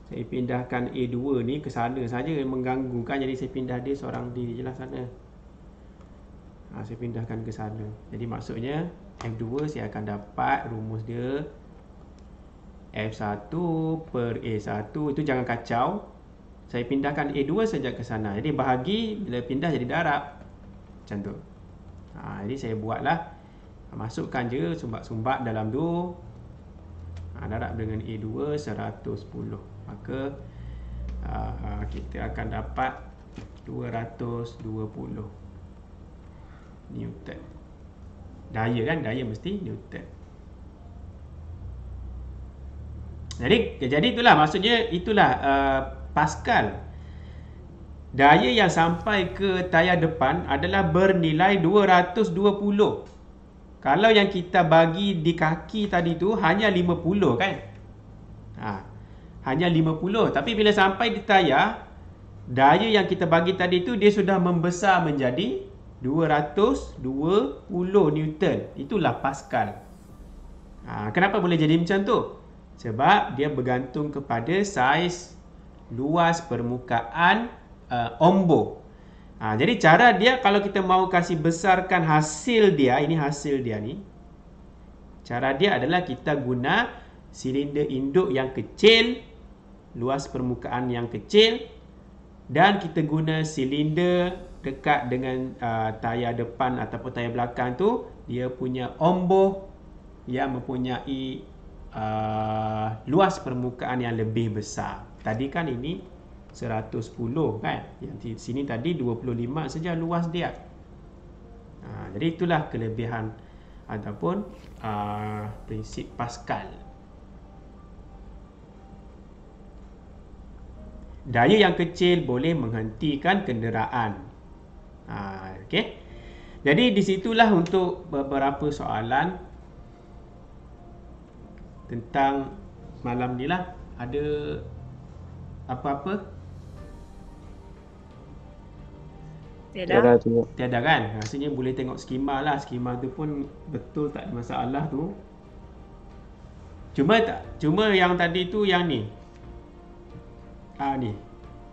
Saya pindahkan A2 ni ke sana saja, mengganggu kan. Jadi saya pindah dia seorang diri je lah sana. Saya pindahkan ke sana. Jadi maksudnya F2 saya akan dapat rumus dia F1 per A1. Itu jangan kacau. Saya pindahkan A2 saja ke sana. Jadi bahagi bila pindah jadi darab. Macam tu. Jadi saya buatlah. Masukkan je sumbat-sumbat dalam tu. Darab dengan A2 110. Maka kita akan dapat 220 Newton. Daya kan? Daya mesti Newton. Jadi itulah maksudnya, itulah Pascal. Daya yang sampai ke tayar depan adalah bernilai 220. Kalau yang kita bagi di kaki tadi tu hanya 50 kan? Hanya 50. Tapi bila sampai di tayar, daya yang kita bagi tadi tu dia sudah membesar menjadi 220 Newton. Itulah Pascal. Kenapa boleh jadi macam tu? Sebab dia bergantung kepada saiz luas permukaan ombo. Jadi cara dia, kalau kita mahu kasih besarkan hasil dia, ini hasil dia ni. Cara dia adalah kita guna silinder induk yang kecil, luas permukaan yang kecil, dan kita guna silinder dekat dengan tayar depan ataupun tayar belakang tu, dia punya ombo yang mempunyai luas permukaan yang lebih besar. Tadi kan ini 110 kan, yang di sini tadi 25 saja luas dia. Jadi itulah kelebihan ataupun prinsip Pascal. Daya yang kecil boleh menghentikan kenderaan. Okey. Jadi disitulah untuk beberapa soalan tentang malam ni lah. Ada apa-apa? Tiada kan? Rasanya boleh tengok skema lah. Skema tu pun betul, tak ada masalah tu. Cuma yang tadi tu yang ni. Ni.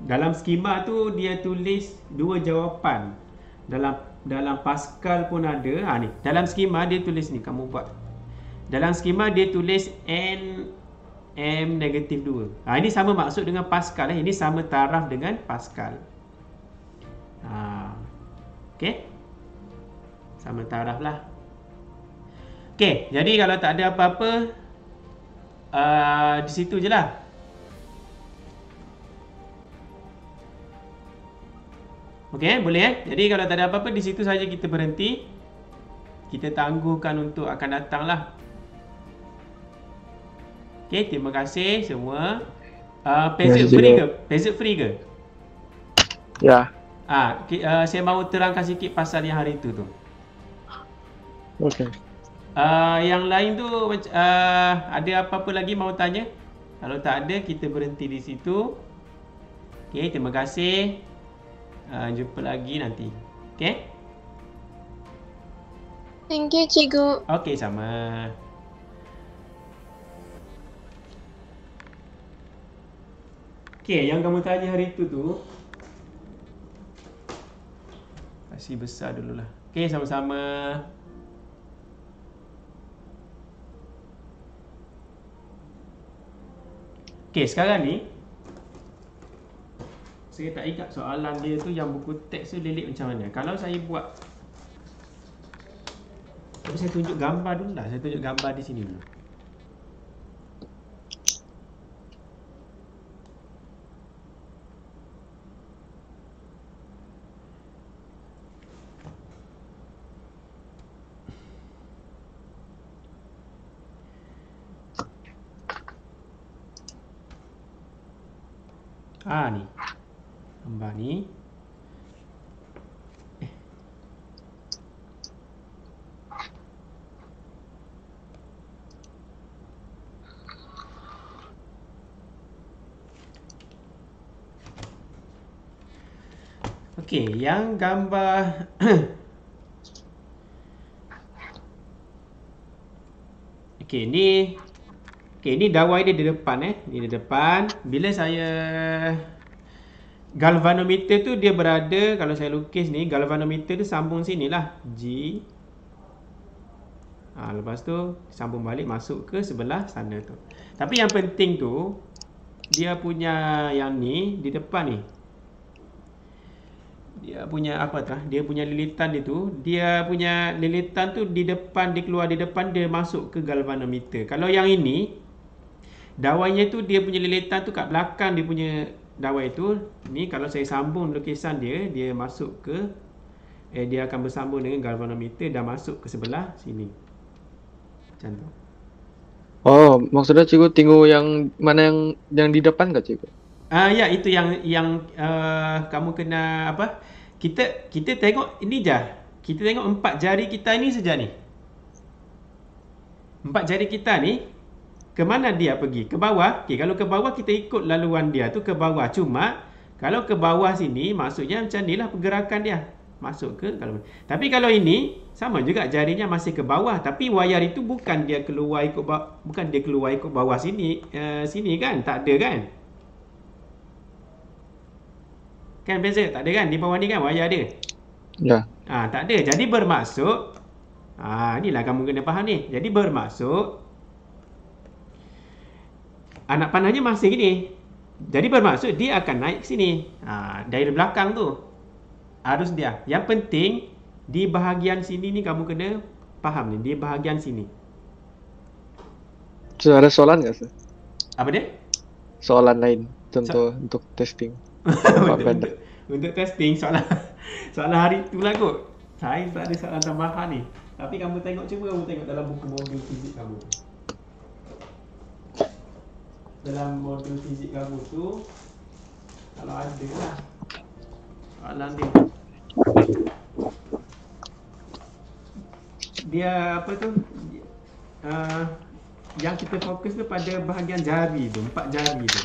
Dalam skema tu dia tulis dua jawapan. Dalam Pascal pun ada. Ni. Dalam skema dia tulis ni, kamu buat. Dalam skema dia tulis M negatif 2. Ini sama maksud dengan Pascal. Ini sama taraf dengan Pascal. Okey. Sama taraf lah. Okey, jadi kalau tak ada apa-apa, di situ je lah. Okey, boleh Jadi kalau tak ada apa-apa, di situ saja kita berhenti. Kita tangguhkan untuk akan datang lah. Okey, terima kasih semua. Peset free ke? Peset free ke? Ya. Saya mahu terangkan sikit pasal yang hari tu. Okey. Yang lain tu ada apa-apa lagi mahu tanya? Kalau tak ada, kita berhenti di situ. Okey, terima kasih. Jumpa lagi nanti. Okey? Thank you, Cikgu. Okey, sama. Okey, yang kamu tanya hari tu kasih besar dululah. Okey, sama-sama. Okey, sekarang ni saya tak ingat soalan dia tu yang buku teks tu lilik macam mana. Kalau saya buat, tapi saya tunjuk gambar dulu lah. Saya tunjuk gambar di sini dulu. Ni gambar ni. Okey, yang gambar okey, ni Okey, ni dawai dia di depan Ni di depan. Bila saya galvanometer tu dia berada, kalau saya lukis ni, galvanometer tu sambung sini lah. G. Lepas tu sambung balik masuk ke sebelah sana tu. Tapi yang penting tu dia punya yang ni di depan ni. Dia punya apa tu? Dia punya lilitan dia tu, dia punya lilitan tu di depan, dia keluar di depan, dia masuk ke galvanometer. Kalau yang ini dawainya tu dia punya lilitan tu kat belakang dia punya dawai tu. Ni kalau saya sambung lukisan dia, dia masuk ke dia akan bersambung dengan galvanometer dan masuk ke sebelah sini. Macam tu. Oh, maksudnya cikgu tengok yang mana yang di depan ke cikgu? Ya, itu yang kamu kena apa? Kita tengok ini je. Kita tengok 4 jari kita ni saja ni. 4 jari kita ni ke mana dia pergi? Ke bawah. Okey, kalau ke bawah kita ikut laluan dia tu ke bawah. Cuma kalau ke bawah sini maksudnya macam nilah pergerakan dia. Masuk ke kalau. Tapi kalau ini sama juga jarinya masih ke bawah, tapi wayar itu bukan dia keluar ikut bawah sini sini kan? Tak ada kan? Kan beza? Tak ada kan? Di bawah ni kan wayar dia. Ya. Tak ada. Jadi bermaksud inilah kamu kena faham ni. Jadi bermaksud anak panahnya masih gini. Jadi bermaksud dia akan naik sini. Dari belakang tu. Arus dia. Yang penting di bahagian sini ni kamu kena faham ni. Di bahagian sini. So, ada soalan nggak sih? Apa dia? Soalan lain contoh untuk testing. untuk testing soalan hari tu lah kot. Saya tak ada soalan tambahan ni. Tapi kamu cuba kamu tengok dalam buku modul fizik kamu. Dalam modul fizik kamu tu kalau ada lah soalan dia apa tu, yang kita fokus tu pada bahagian jari tu, 4 jari tu.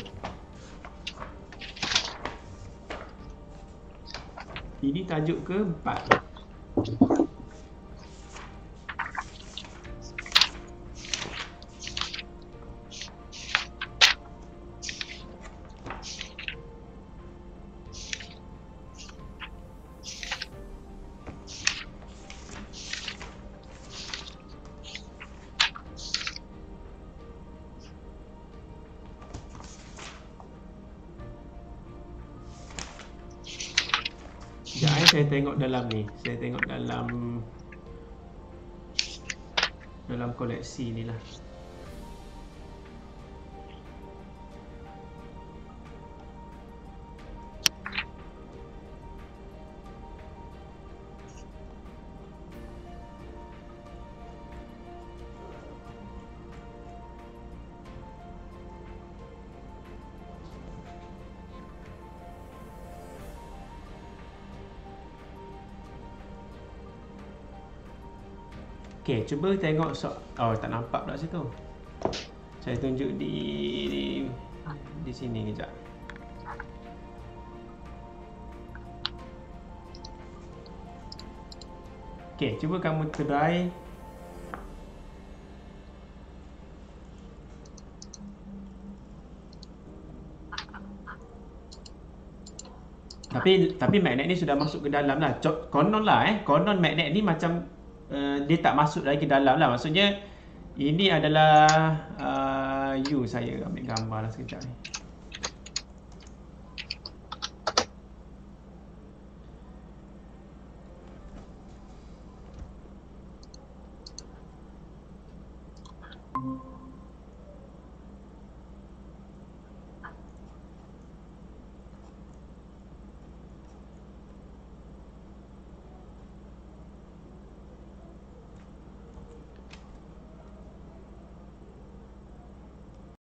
Ini tajuk ke 4. Saya tengok dalam ni. Saya tengok dalam koleksi ni lah. Okey, cuba tengok tak nampak pula situ. Saya tunjuk di sini kejap. Okey, cuba kamu try tapi magnet ni sudah masuk ke dalam lah. Konon lah konon magnet ni macam dia tak masuk lagi ke dalam lah. Maksudnya ini adalah saya ambil gambar lah sekejap ni.